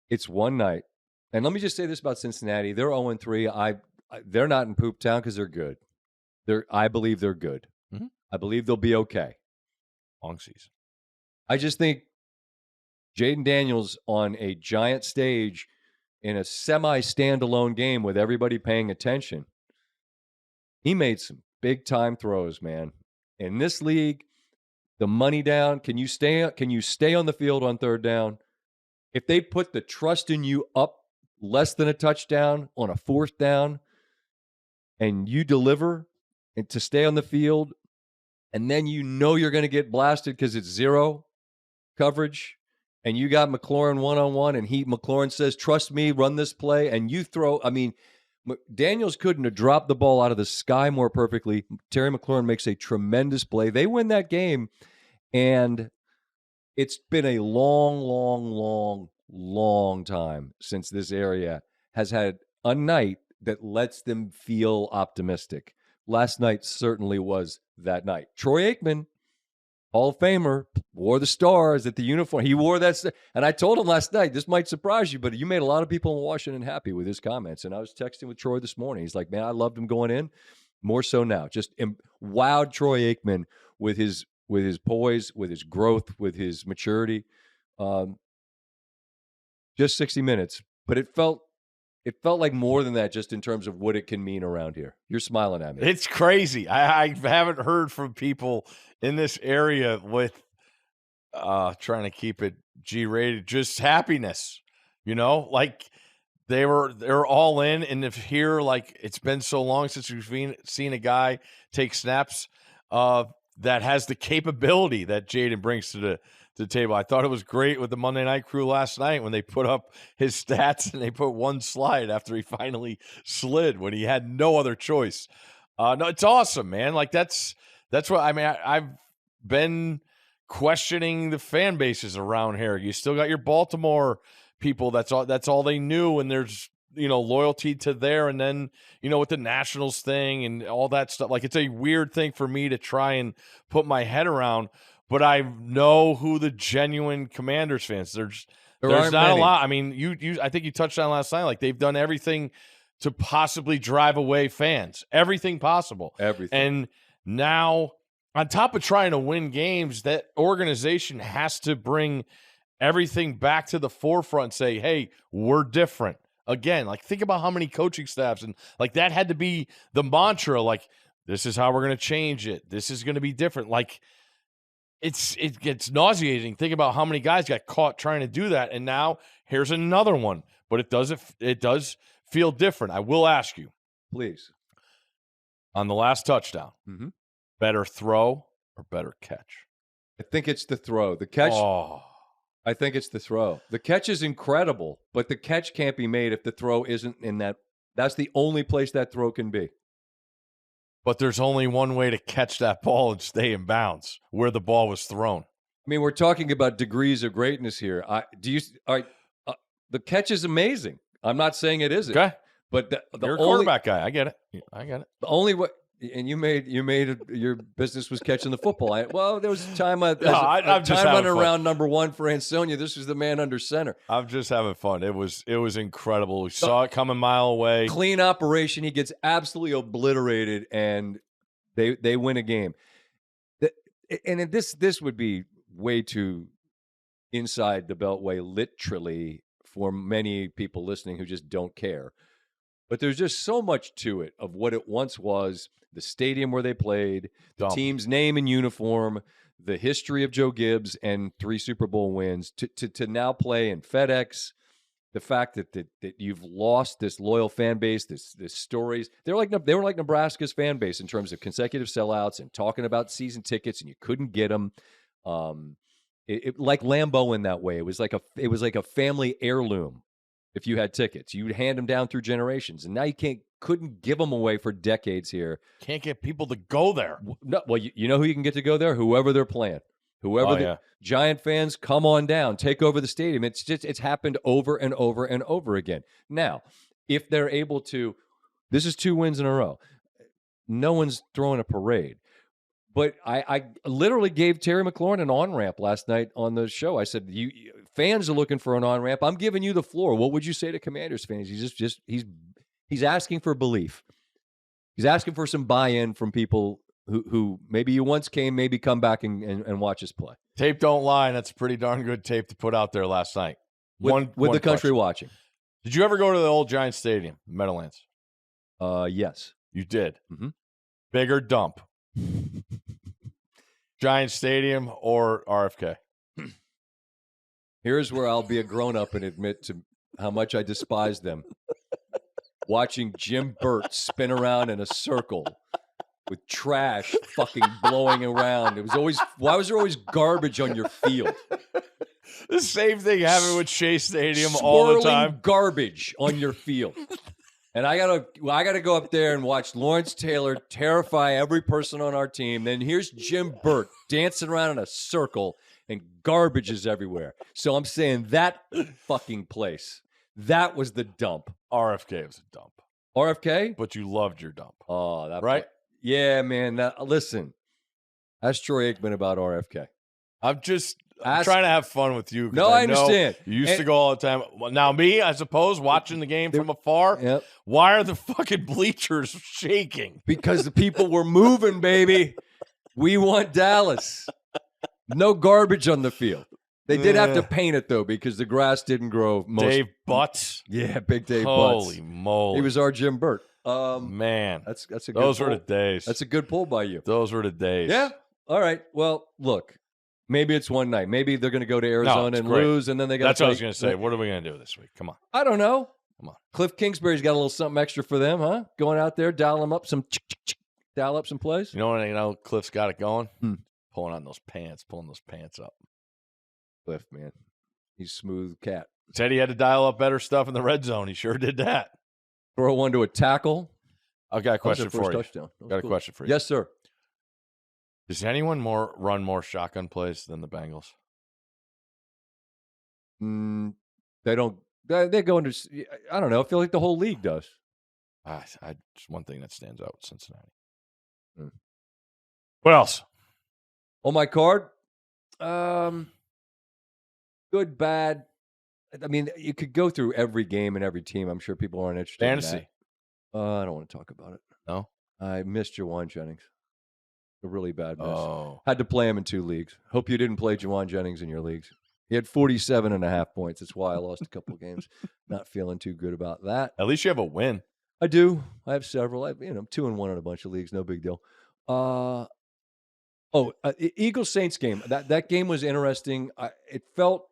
it's one night. And let me just say this about Cincinnati. They're 0-3. They're not in Pooptown because they're good. I believe they're good. Mm-hmm. I believe they'll be okay. Long season. I just think Jayden Daniels on a giant stage in a semi-standalone game with everybody paying attention, he made some big-time throws, man. In this league, the money down, can you stay on the field on third down? If they put the trust in you up less than a touchdown on a fourth down and you deliver and to stay on the field, and then you know you're going to get blasted because it's zero coverage, and you got McLaurin one-on-one, and McLaurin says, trust me, run this play, and you throw, I mean, Daniels couldn't have dropped the ball out of the sky more perfectly. Terry McLaurin makes a tremendous play. They win that game, and it's been a long time since this area has had a night that lets them feel optimistic. Last night certainly was that night. Troy Aikman, Hall of Famer, wore the stars at the uniform. He wore that. And I told him last night, this might surprise you, but you made a lot of people in Washington happy with his comments. And I was texting with Troy this morning. He's like, man, I loved him going in. More so now. Just wowed Troy Aikman with his poise, with his growth, with his maturity. Just 60 minutes. But it felt like more than that, just in terms of what it can mean around here. You're smiling at me. It's crazy. I haven't heard from people in this area with trying to keep it G-rated, just happiness. You know, like they're all in, and if here, like, it's been so long since we've seen a guy take snaps that has the capability that Jayden brings to the table. I thought it was great with the Monday Night Crew last night when they put up his stats and they put one slide after he finally slid when he had no other choice. No, it's awesome, man. Like that's what I mean. I've been questioning the fan bases around here. You still got your Baltimore people. That's all they knew, and there's loyalty to there, and then with the Nationals thing and all that stuff. Like, it's a weird thing for me to try and put my head around. But I know who the genuine Commanders fans. There's not many. A lot. I mean, I think you touched on last night. Like, they've done everything to possibly drive away fans. Everything possible. Everything. And now, on top of trying to win games, that organization has to bring everything back to the forefront and say, hey, we're different. Again, like, think about how many coaching staffs, and like that had to be the mantra. Like, this is how we're going to change it. This is going to be different. Like, it gets nauseating. Think about how many guys got caught trying to do that, and now here's another one. But it does feel different. I will ask you, please, on the last touchdown, better throw or better catch? I think it's the throw. The catch. Oh. I think it's the throw. The catch is incredible, but the catch can't be made if the throw isn't in that. That's the only place that throw can be. But there's only one way to catch that ball and stay in bounds, where the ball was thrown. I mean, we're talking about degrees of greatness here. The catch is amazing. I'm not saying it isn't. Okay. But you're a quarterback guy. I get it. The only way. And you made your business was catching the football. There was a time running around number one for Ansonia. This was the man under center. I'm just having fun. It was incredible. We saw it come a mile away. Clean operation. He gets absolutely obliterated, and they win a game. And this would be way too inside the Beltway, literally, for many people listening who just don't care. But there's just so much to it of what it once was, the stadium where they played, the team's name and uniform, the history of Joe Gibbs and 3 Super Bowl wins, to now play in FedEx, the fact that you've lost this loyal fan base, this stories. They were like Nebraska's fan base in terms of consecutive sellouts and talking about season tickets, and you couldn't get them. Like Lambeau in that way. It was like a family heirloom. if you had tickets. You'd hand them down through generations, and now you couldn't give them away for decades here. Can't get people to go there. No, well, you know who you can get to go there? Whoever they're playing. Whoever Giant fans, come on down, take over the stadium. It's happened over and over and over again. Now, if they're able to, this is 2 wins in a row. No one's throwing a parade. But I literally gave Terry McLaurin an on-ramp last night on the show. I said, "You fans are looking for an on-ramp. I'm giving you the floor. What would you say to Commanders fans?" He's asking for belief. He's asking for some buy-in from people who maybe you once came, maybe come back and watch us play. Tape don't lie, and that's a pretty darn good tape to put out there last night. With the country watching. Did you ever go to the old Giants Stadium, Meadowlands? Yes. You did? Mm-hmm. Big or dump? Giants Stadium or RFK? Here's where I'll be a grown-up and admit to how much I despise them. Watching Jim Burt spin around in a circle with trash fucking blowing around. Why was there always garbage on your field? The same thing happened with Shea Stadium all the time. Garbage on your field. And I gotta go up there and watch Lawrence Taylor terrify every person on our team. Then here's Jim Burt dancing around in a circle and garbage is everywhere. So I'm saying that fucking place. That was the dump. RFK was a dump. RFK? But you loved your dump. Oh, that right? Yeah, man. Listen, ask Troy Aikman about RFK. I'm trying to have fun with you. No, I understand. You used to go all the time. Now, me, I suppose, watching the game from afar, yep. Why are the fucking bleachers shaking? Because the people were moving, baby. We want Dallas. No garbage on the field. They did have to paint it, though, because the grass didn't grow. Dave Butts? Yeah, big Dave Holy Butts. Holy moly. He was our Jim Burt. Man. That's a good Those pull. were the days. That's a good pull by you. Those were the days. Yeah. All right. Well, look. Maybe it's one night. Maybe they're going to go to Arizona and lose, and then they got. That's what I was going to say. What are we going to do this week? Come on. I don't know. Come on. Cliff Kingsbury's got a little something extra for them, huh? Going out there, dial up some plays. You know, Cliff's got it going. Pulling those pants up. Cliff, man, he's a smooth cat. Said he had to dial up better stuff in the red zone. He sure did that. Throw one to a tackle. I've got a question for you. Touchdown. Got a question for you. Yes, sir. Does anyone run more shotgun plays than the Bengals? They don't. They go into. I don't know. I feel like the whole league does. Just one thing that stands out with Cincinnati. What else? On my card, good, bad. I mean, you could go through every game and every team. I'm sure people aren't interested. Fantasy. In that. I don't want to talk about it. No, I missed Jawan Jennings. A really bad miss. Oh. Had to play him in 2 leagues. Hope you didn't play Jawan Jennings in your leagues. He had 47.5 points. That's why I lost a couple of games. Not feeling too good about that. At least you have a win. I do. I have several. I'm 2-1 in a bunch of leagues. No big deal. Eagles Saints game. That game was interesting. It felt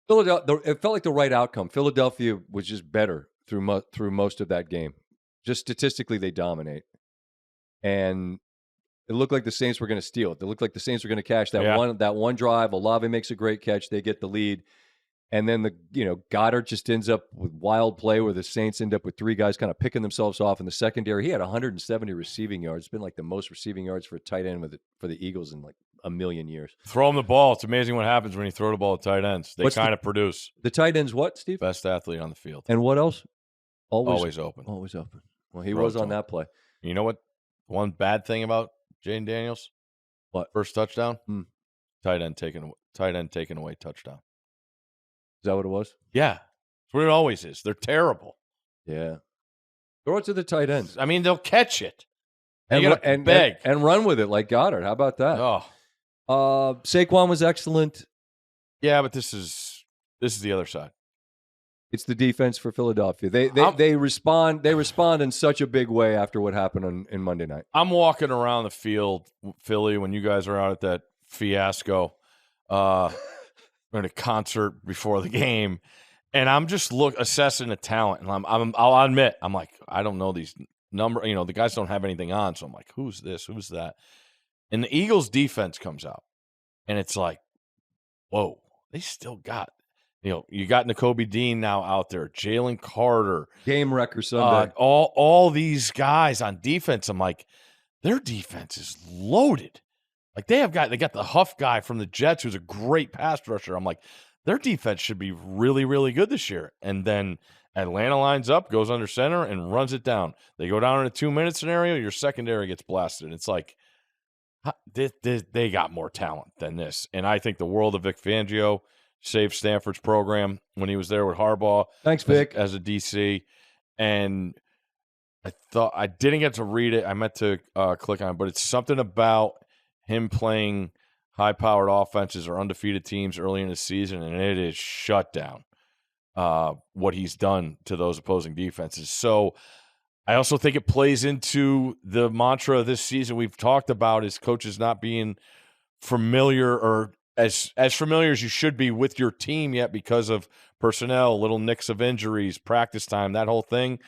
like the right outcome. Philadelphia was just better through most of that game. Just statistically, they dominate. And it looked like the Saints were going to steal it. It looked like the Saints were going to cash that one drive. Olave makes a great catch. They get the lead. And then Goddard just ends up with wild play where the Saints end up with 3 guys kind of picking themselves off in the secondary. He had 170 receiving yards. It's been like the most receiving yards for a tight end for the Eagles in like a million years. Throw them the ball. It's amazing what happens when you throw the ball to tight ends. They kind of produce. The tight ends what, Steve? Best athlete on the field. And what else? Always open. Always open. Well, he was on that play. You know what? One bad thing about Jayden Daniels? What? First touchdown? Tight end taken away touchdown. Is that what it was? Yeah. That's what it always is. They're terrible. Yeah. Throw it to the tight ends. I mean, they'll catch it. And beg. And run with it like Goddard. How about that? Oh. Saquon was excellent. Yeah, but this is the other side. It's the defense for Philadelphia. They respond in such a big way after what happened in Monday night. I'm walking around the field, Philly, when you guys are out at that fiasco. In a concert before the game, and I'm just assessing the talent, and I'll admit, I'm like, I don't know these the guys don't have anything on, so I'm like, who's this, who's that? And the Eagles defense comes out, and it's like, whoa, they still got, You got Nakobe Dean now out there, Jalen Carter, game wrecker Sunday. All these guys on defense. I'm like, their defense is loaded. Like they got the Huff guy from the Jets, who's a great pass rusher. I'm like, their defense should be really, really good this year. And then Atlanta lines up, goes under center, and runs it down. They go down in a 2-minute scenario. Your secondary gets blasted. It's like they got more talent than this. And I think the world of Vic Fangio saved Stanford's program when he was there with Harbaugh. Thanks, Vic. As a DC. And I didn't get to read it. I meant to click on it, but it's something about him playing high-powered offenses or undefeated teams early in the season, and it is shut down what he's done to those opposing defenses. So I also think it plays into the mantra this season we've talked about is coaches not being familiar or as familiar as you should be with your team yet because of personnel, little nicks of injuries, practice time, that whole thing.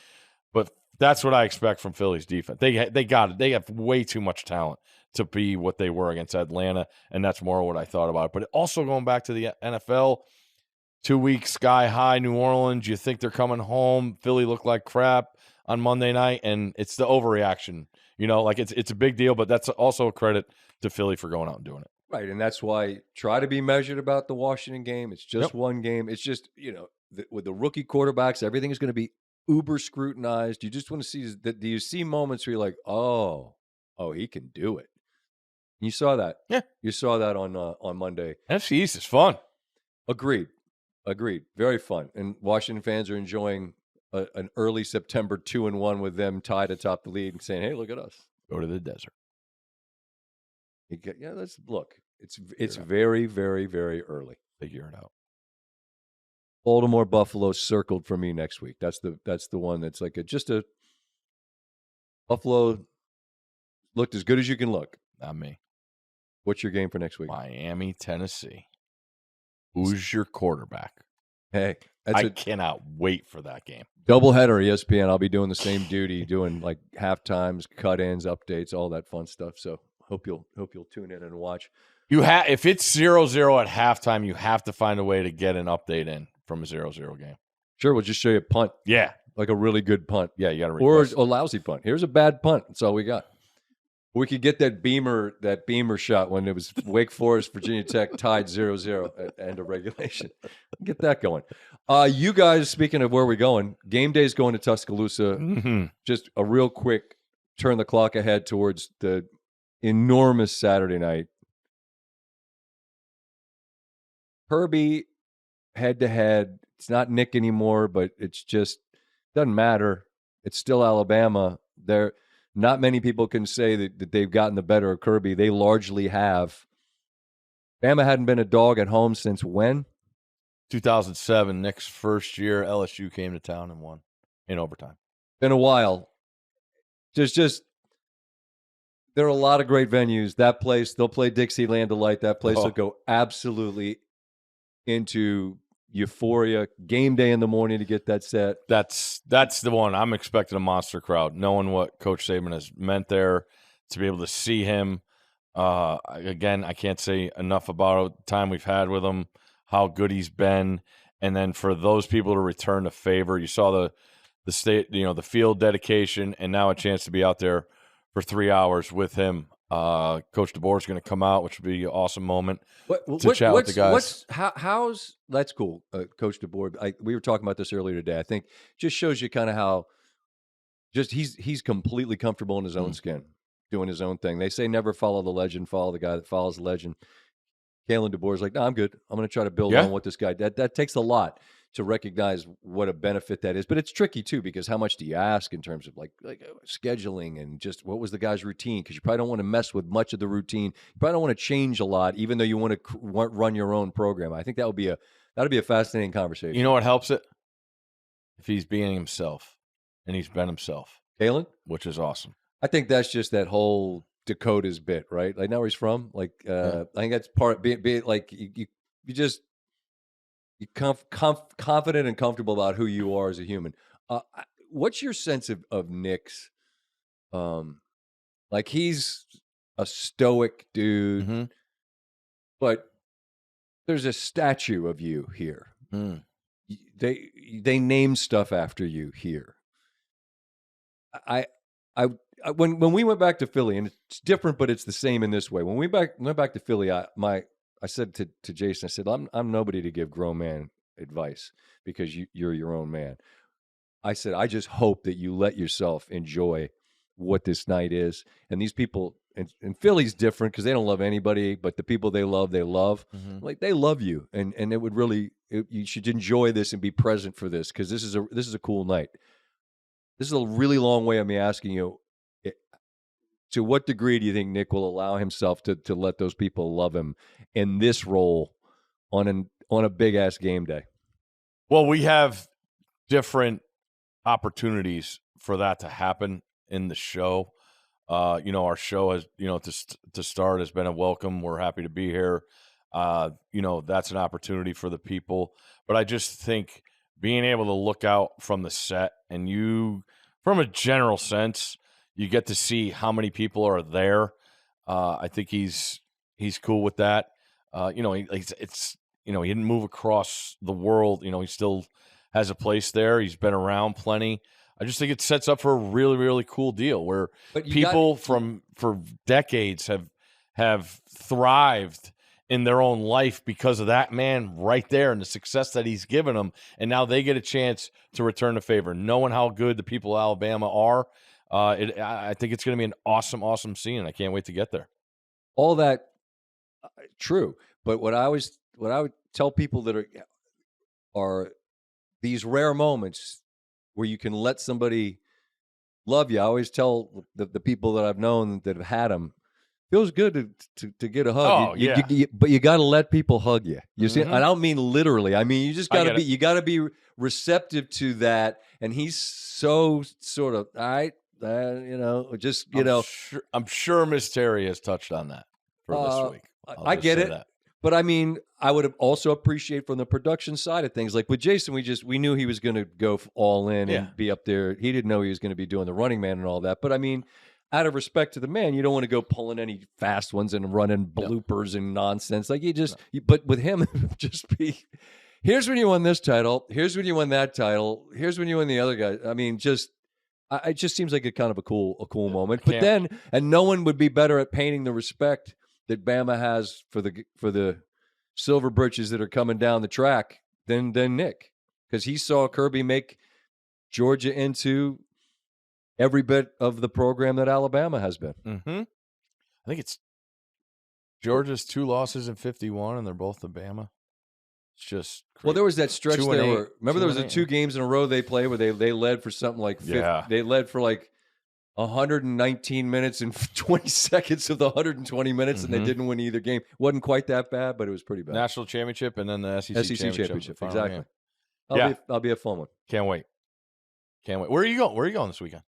But that's what I expect from Philly's defense. They got it. They have way too much talent to be what they were against Atlanta, and that's more what I thought about it. But also going back to the NFL, 2 weeks sky high, New Orleans, you think they're coming home. Philly looked like crap on Monday night, and it's the overreaction. Like it's a big deal, but that's also a credit to Philly for going out and doing it. Right, and that's why try to be measured about the Washington game. It's just one game. It's just, with the rookie quarterbacks, everything is going to be uber scrutinized. You just want to see that. Do you see moments where you're like, oh, he can do it? You saw that. Yeah. You saw that on Monday. NFC East is fun. Agreed. Very fun. And Washington fans are enjoying an early September 2-1 with them tied atop the lead and saying, hey, look at us. Go to the desert. Let's look. It's very, very, very early. Figure it out. Baltimore, Buffalo circled for me next week. That's the one that's like Buffalo looked as good as you can look. Not me. What's your game for next week? Miami, Tennessee. Who's your quarterback? Hey, I cannot wait for that game. Doubleheader, ESPN. I'll be doing the same duty, doing like half-times, cut-ins, updates, all that fun stuff. So hope you'll tune in and watch. If it's 0-0 at halftime, you have to find a way to get an update in from a 0-0 game. Sure, we'll just show you a punt. Yeah. Like a really good punt. Yeah, you got to request. Or a lousy punt. Here's a bad punt. That's all we got. We could get that beamer shot when it was Wake Forest, Virginia Tech tied 0-0 at end of regulation. Get that going. You guys, speaking of where we're going, game day is going to Tuscaloosa. Mm-hmm. Just a real quick turn the clock ahead towards the enormous Saturday night. Kirby head-to-head. It's not Nick anymore, but it's just doesn't matter. It's still Alabama. Not many people can say that they've gotten the better of Kirby. They largely have. Bama hadn't been a dog at home since when? 2007, Nick's first year. LSU came to town and won in overtime. Been a while. There are a lot of great venues. That place, they'll play Dixieland Delight. That place will go absolutely into euphoria. Game day in the morning to get that set. That's the one. I'm expecting a monster crowd, knowing what Coach Saban has meant there, to be able to see him. Again, I can't say enough about the time we've had with him, how good he's been, and then for those people to return the favor. You saw the state, the field dedication, and now a chance to be out there for 3 hours with him. Coach DeBoer is going to come out, which would be an awesome moment to chat with the guys. How's that's cool, Coach DeBoer. We were talking about this earlier today. I think just shows you kind of how just he's completely comfortable in his own skin, doing his own thing. They say never follow the legend, follow the guy that follows the legend. Kalen DeBoer's like, no, I'm good. I'm going to try to build on what this guy. That takes a lot to recognize what a benefit that is. But it's tricky, too, because how much do you ask in terms of like scheduling and just what was the guy's routine? Because you probably don't want to mess with much of the routine. You probably don't want to change a lot, even though you want to run your own program. I think that'd be a fascinating conversation. You know what helps it? If he's being himself, and he's been himself. Kalen? Which is awesome. I think that's just that whole Dakota's bit, right? Like, now where he's from. Like, I think that's part being like you just you're confident and comfortable about who you are as a human. What's your sense of Nick's? Like, he's a stoic dude, but there's a statue of you here. They name stuff after you here. When we went back to Philly, and it's different, but it's the same in this way. When we went back to Philly, I said to Jason, I said, I'm nobody to give grown man advice because you're your own man. I said, I just hope that you let yourself enjoy what this night is. And these people, and Philly's different because they don't love anybody, but the people they love. Mm-hmm. Like, they love you, and it would really, you should enjoy this and be present for this because this is a cool night. This is a really long way of me asking you, to what degree do you think Nick will allow himself to let those people love him in this role on a big ass game day? Well, we have different opportunities for that to happen in the show. Our show has, to start has been a welcome. We're happy to be here. That's an opportunity for the people. But I just think being able to look out from the set and from a general sense, you get to see how many people are there. I think he's cool with that. He didn't move across the world. He still has a place there. He's been around plenty. I just think it sets up for a really, really cool deal where people for decades have thrived in their own life because of that man right there and the success that he's given them. And now they get a chance to return the favor, knowing how good the people of Alabama are. I think it's going to be an awesome, awesome scene. I can't wait to get there. All that true. But what I would tell people that are these rare moments where you can let somebody love you. I always tell the people that I've known that have had them, feels good to get a hug. But you got to let people hug you. You see, I don't mean literally. I mean, you just got to be. You got to be receptive to that. And he's so sort of all right. I'm sure Miss Terry has touched on that for this week. I get it. But I mean, I would also appreciate from the production side of things, like with Jason, we knew he was going to go all in and be up there. He didn't know he was going to be doing the running man and all that. But I mean, out of respect to the man, you don't want to go pulling any fast ones and running bloopers and nonsense. Like but with him, just be, here's when you won this title. Here's when you won that title. Here's when you won the other guy. I mean, it just seems like a kind of a cool moment. But then, and no one would be better at painting the respect that Bama has for the silver britches that are coming down the track than Nick, because he saw Kirby make Georgia into every bit of the program that Alabama has been. Mm-hmm. I think it's Georgia's 2 losses in 51, and they're both to Bama. It's just crazy. Well, there was that stretch there where, remember, there was 2 games in a row they played where they led for something like 50. They led for like 119 minutes and 20 seconds of the 120 minutes, and they didn't win either game. Wasn't quite that bad, but it was pretty bad. National championship and then the SEC championship. Exactly. That'll be a fun one. Can't wait. Where are you going? Where are you going this weekend?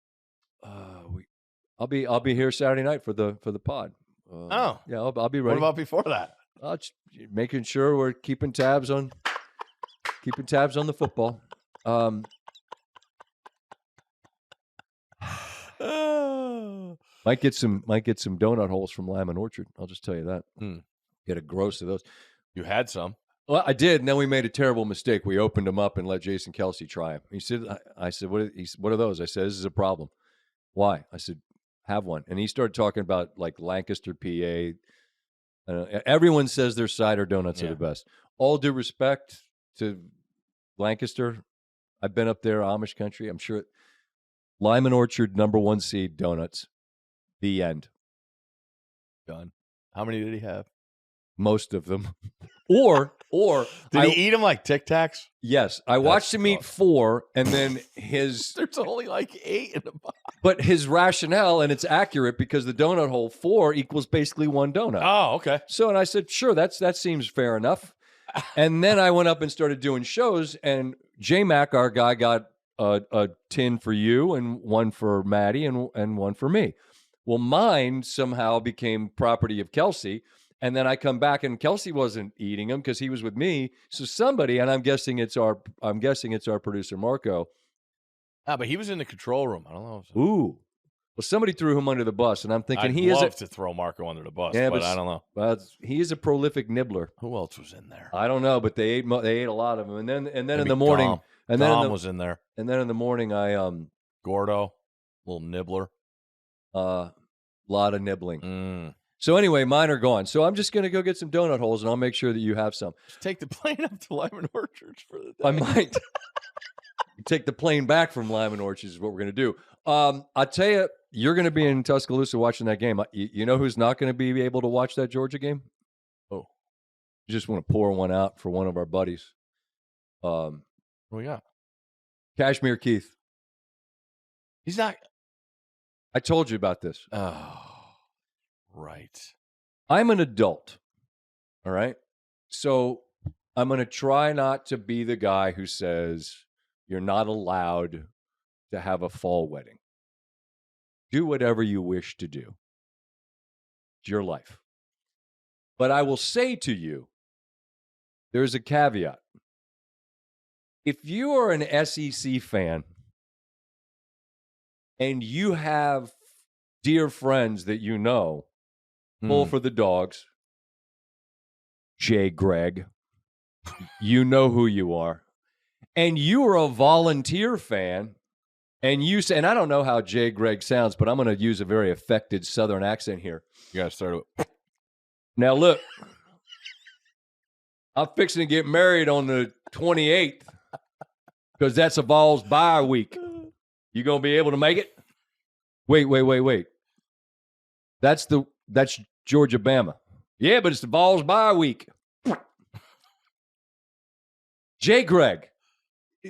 I'll be here Saturday night for the pod. Yeah, I'll be ready. What about before that? Just making sure we're keeping tabs on the football. Might get some donut holes from Lyman Orchard. I'll just tell you that. Get a gross of those. You had some. Well, I did, and then we made a terrible mistake. We opened them up and let Jason Kelsey try them. He said, "I said, what are those?" I said, "This is a problem." Why? I said, "Have one." And he started talking about like Lancaster, PA. Everyone says their cider donuts are the best. All due respect to Lancaster, I've been up there, Amish country. I'm sure. Lyman Orchard, #1 seed donuts. The end. Done. How many did he have? Most of them. Or did he eat them like Tic Tacs? Yes, I watched him eat 4, and then his. There's only like 8 in the box. But his rationale, and it's accurate because the donut hole 4 equals basically 1 donut. Oh, okay. So, and I said, sure, that seems fair enough. And then I went up and started doing shows, and J-Mac, our guy, got a tin for you and 1 for Maddie and 1 for me. Well, mine somehow became property of Kelsey. And then I come back and Kelsey wasn't eating them because he was with me. So somebody, and I'm guessing it's our producer Marco. But he was in the control room. I don't know. Ooh. Well, somebody threw him under the bus, and I'm thinking I'd love to throw Marco under the bus, but I don't know. But he is a prolific nibbler. Who else was in there? I don't know, but they ate a lot of them. And then in the morning, Dom was in there. And then in the morning, I Gordo, little nibbler, lot of nibbling. So anyway, mine are gone. So I'm just gonna go get some donut holes, and I'll make sure that you have some. Just take the plane up to Lyman Orchards for the day. I might take the plane back from Lyman Orchards is what we're gonna do. I'll tell you, you're going to be in Tuscaloosa watching that game. You know who's not going to be able to watch that Georgia game? Oh, you just want to pour one out for one of our buddies. What we got? Kashmir Keith. He's not. I told you about this. Oh, right. I'm an adult. All right. So I'm going to try not to be the guy who says you're not allowed to have a fall wedding. Do whatever you wish to do. It's your life. But I will say to you, there's a caveat. If you are an SEC fan and you have dear friends that you know, pull for the dogs, Jay Greg, you know who you are, and you are a volunteer fan, and you say, and I don't know how Jay Greg sounds, but I'm going to use a very affected Southern accent here. You got to start with. Now, look, I'm fixing to get married on the 28th because that's a Vols bye week. You going to be able to make it? Wait. That's Georgia Bama. Yeah, but it's the Vols bye week. Jay Greg.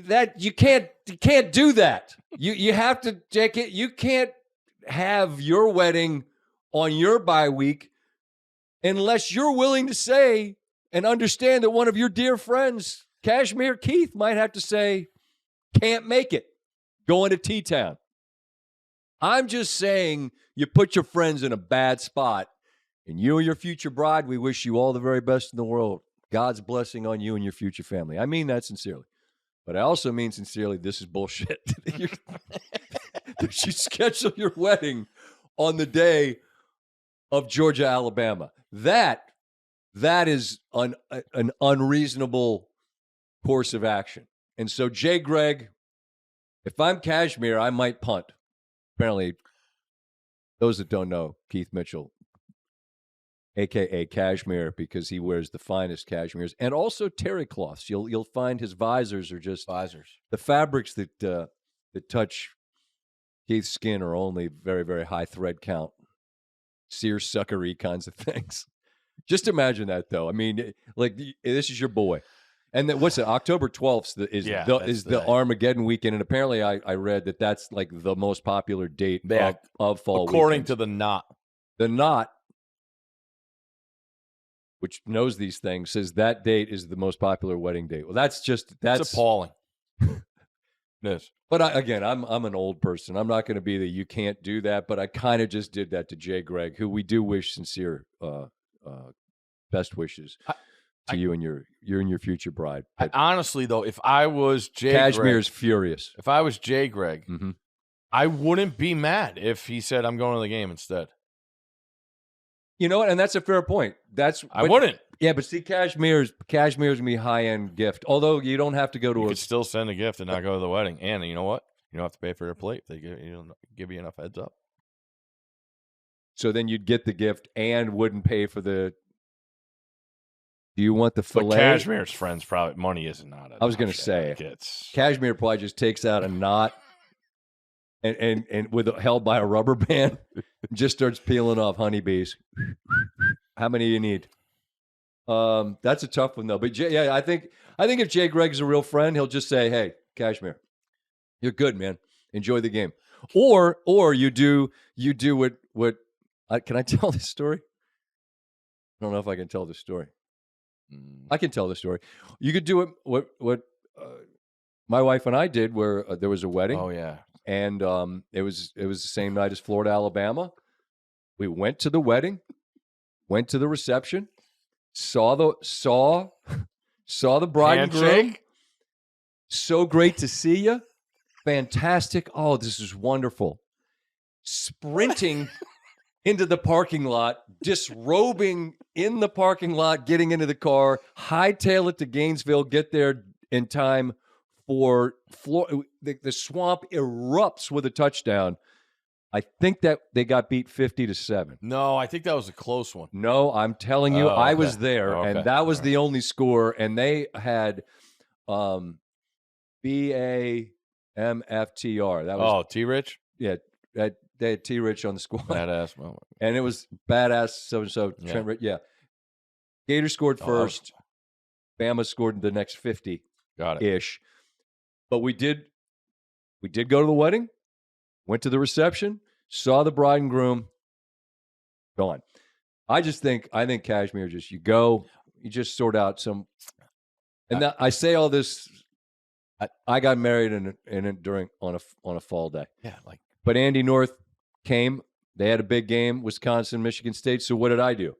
That you can't do that. You have to check it. You can't have your wedding on your bye week unless you're willing to say and understand that one of your dear friends, Kashmir Keith, might have to say, can't make it, going to T-Town. I'm just saying you put your friends in a bad spot, and you and your future bride, we wish you all the very best in the world. God's blessing on you and your future family. I mean that sincerely. But I also mean sincerely, this is bullshit. You schedule your wedding on the day of Georgia, Alabama. That is an unreasonable course of action. And so, Jay Greg, if I'm Kashmir, I might punt. Apparently, those that don't know, Keith Mitchell, a.k.a. Cashmere, because he wears the finest cashmeres, and also terry cloths. You'll find his visors are just visors. The fabrics that touch Keith's skin are only very, very high thread count, seersuckery kinds of things. Just imagine that, though. I mean, like this is your boy, and what's it? October 12th is the Armageddon weekend, and apparently I read that that's like the most popular date of fall. According to the Knot. The Knot, which knows these things, says that date is the most popular wedding date. Well, that's appalling. Yes. But I'm an old person. I'm not going to be the you can't do that, but I kind of just did that to Jay Greg, who we do wish sincere best wishes to you and your future bride. Honestly, though, if I was Jay Cashmere's furious. If I was Jay Greg, I wouldn't be mad if he said, I'm going to the game instead. You know what? And that's a fair point. I wouldn't. Yeah, but see, Cashmere's going to be high-end gift. Although you don't have to go to You could still send a gift and not go to the wedding. And you know what? You don't have to pay for their plate. They give you enough heads up. So then you'd get the gift and wouldn't pay for the... Do you want the filet? But Cashmere's friends probably... Money isn't not. I was going to say. Cashmere probably just takes out a knot and held by a rubber band, just starts peeling off honeybees. How many do you need? That's a tough one though. But I think if Jay Greg's a real friend, he'll just say, "Hey, Kashmir, you're good, man. Enjoy the game." Or you do what? Can I tell this story? I don't know if I can tell this story. I can tell the story. You could do what my wife and I did, where there was a wedding. Oh yeah. And it was the same night as Florida, Alabama. We went to the wedding, went to the reception, saw the bride and groom. So great to see you. Fantastic. Oh, this is wonderful. sprinting into the parking lot, disrobing in the parking lot, getting into the car, hightail it to Gainesville, get there in time for the swamp erupts with a touchdown. I think that they got beat 50-7. No, I think that was a close one. No, I'm telling you, I was there, and that was the only score. And they had BAMFTR. That was T-Rich? Yeah, they had T-Rich on the squad. Badass. And it was badass. So yeah. Gators scored first. Bama scored the next 50. Got it. Ish. But we did go to the wedding, went to the reception, saw the bride and groom. Gone. I think Kashmir just you just sort out some. And I say all this. I got married on a fall day. Yeah, but Andy North came. They had a big game, Wisconsin, Michigan State. So what did I do?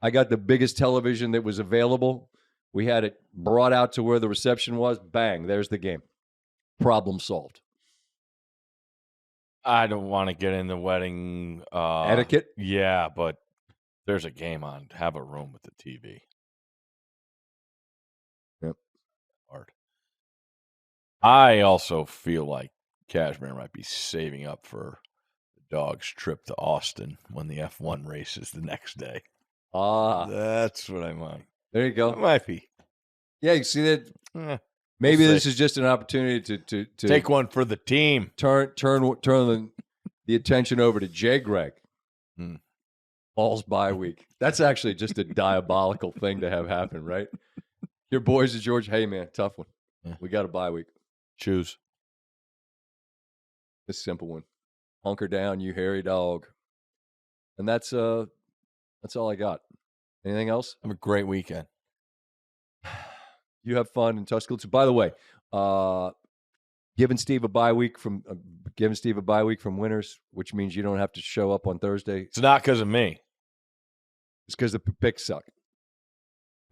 I got the biggest television that was available. We had it brought out to where the reception was. Bang, there's the game. Problem solved. I don't want to get in the wedding etiquette. Yeah, but there's a game on. Have a room with the TV. Yep. Hard. I also feel like Kashmir might be saving up for the dog's trip to Austin when the F1 race is the next day. That's what I might. There you go. It might be. Yeah, you see that? Maybe this is just an opportunity to take one for the team. Turn the attention over to Jay Greg. All's bye week. That's actually just a diabolical thing to have happen, right? Your boys at George. Hey man, tough one. Yeah. We got a bye week. Choose. A simple one. Hunker down, you hairy dog. And that's all I got. Anything else? Have a great weekend. You have fun in Tuscaloosa. By the way, giving Steve a bye week from Winners, which means you don't have to show up on Thursday. It's not because of me. It's because the picks suck.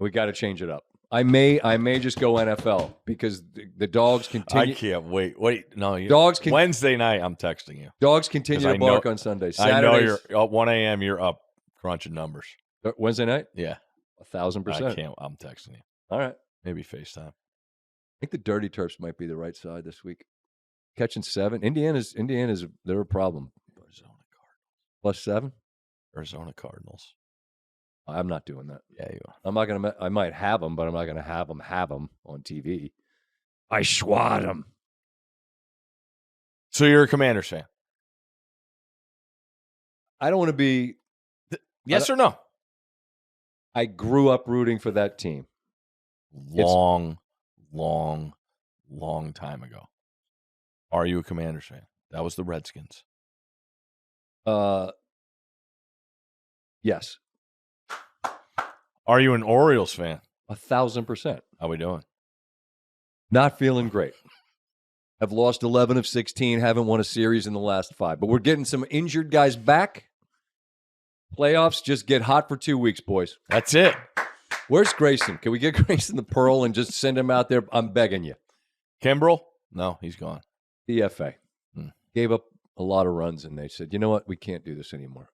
We got to change it up. I may just go NFL because the dogs continue. I can't wait. No, dogs can, Wednesday night. I'm texting you. Dogs continue to bark on Sunday. Saturdays, I know you're at 1 a.m. You're up crunching numbers. Wednesday night? Yeah, 1,000%. I can't. I'm texting you. All right. Maybe FaceTime. I think the Dirty Terps might be the right side this week. Catching 7. Indiana's they're a problem. Arizona Cardinals. +7? Arizona Cardinals. I'm not doing that. Yeah, you are. I'm not going to. I might have them, but I'm not going to have them on TV. I swat them. So you're a Commanders fan? I don't want to be. Yes or no? I grew up rooting for that team. Long time ago. Are you a Commanders fan? That was the Redskins. Yes. Are you an Orioles fan? 1,000%. How we doing? Not feeling great. Have lost 11 of 16. Haven't won a series in the last 5. But we're getting some injured guys back. Playoffs just get hot for 2 weeks, boys. That's it. Where's Grayson? Can we get Grayson the Pearl and just send him out there? I'm begging you. Kimbrel? No, he's gone. DFA. Gave up a lot of runs, and they said, you know what? We can't do this anymore.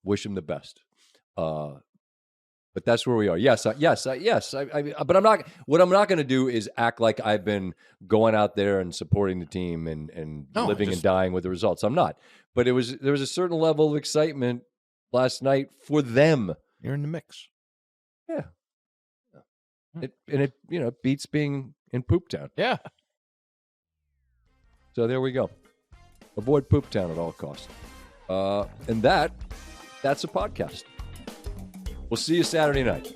Wish him the best. But that's where we are. Yes. But I'm not. What I'm not going to do is act like I've been going out there and supporting the team and living and dying with the results. I'm not. But there was a certain level of excitement last night for them. You're in the mix. Yeah. It beats being in Pooptown. Yeah. So there we go. Avoid Pooptown at all costs. And that's a podcast. We'll see you Saturday night.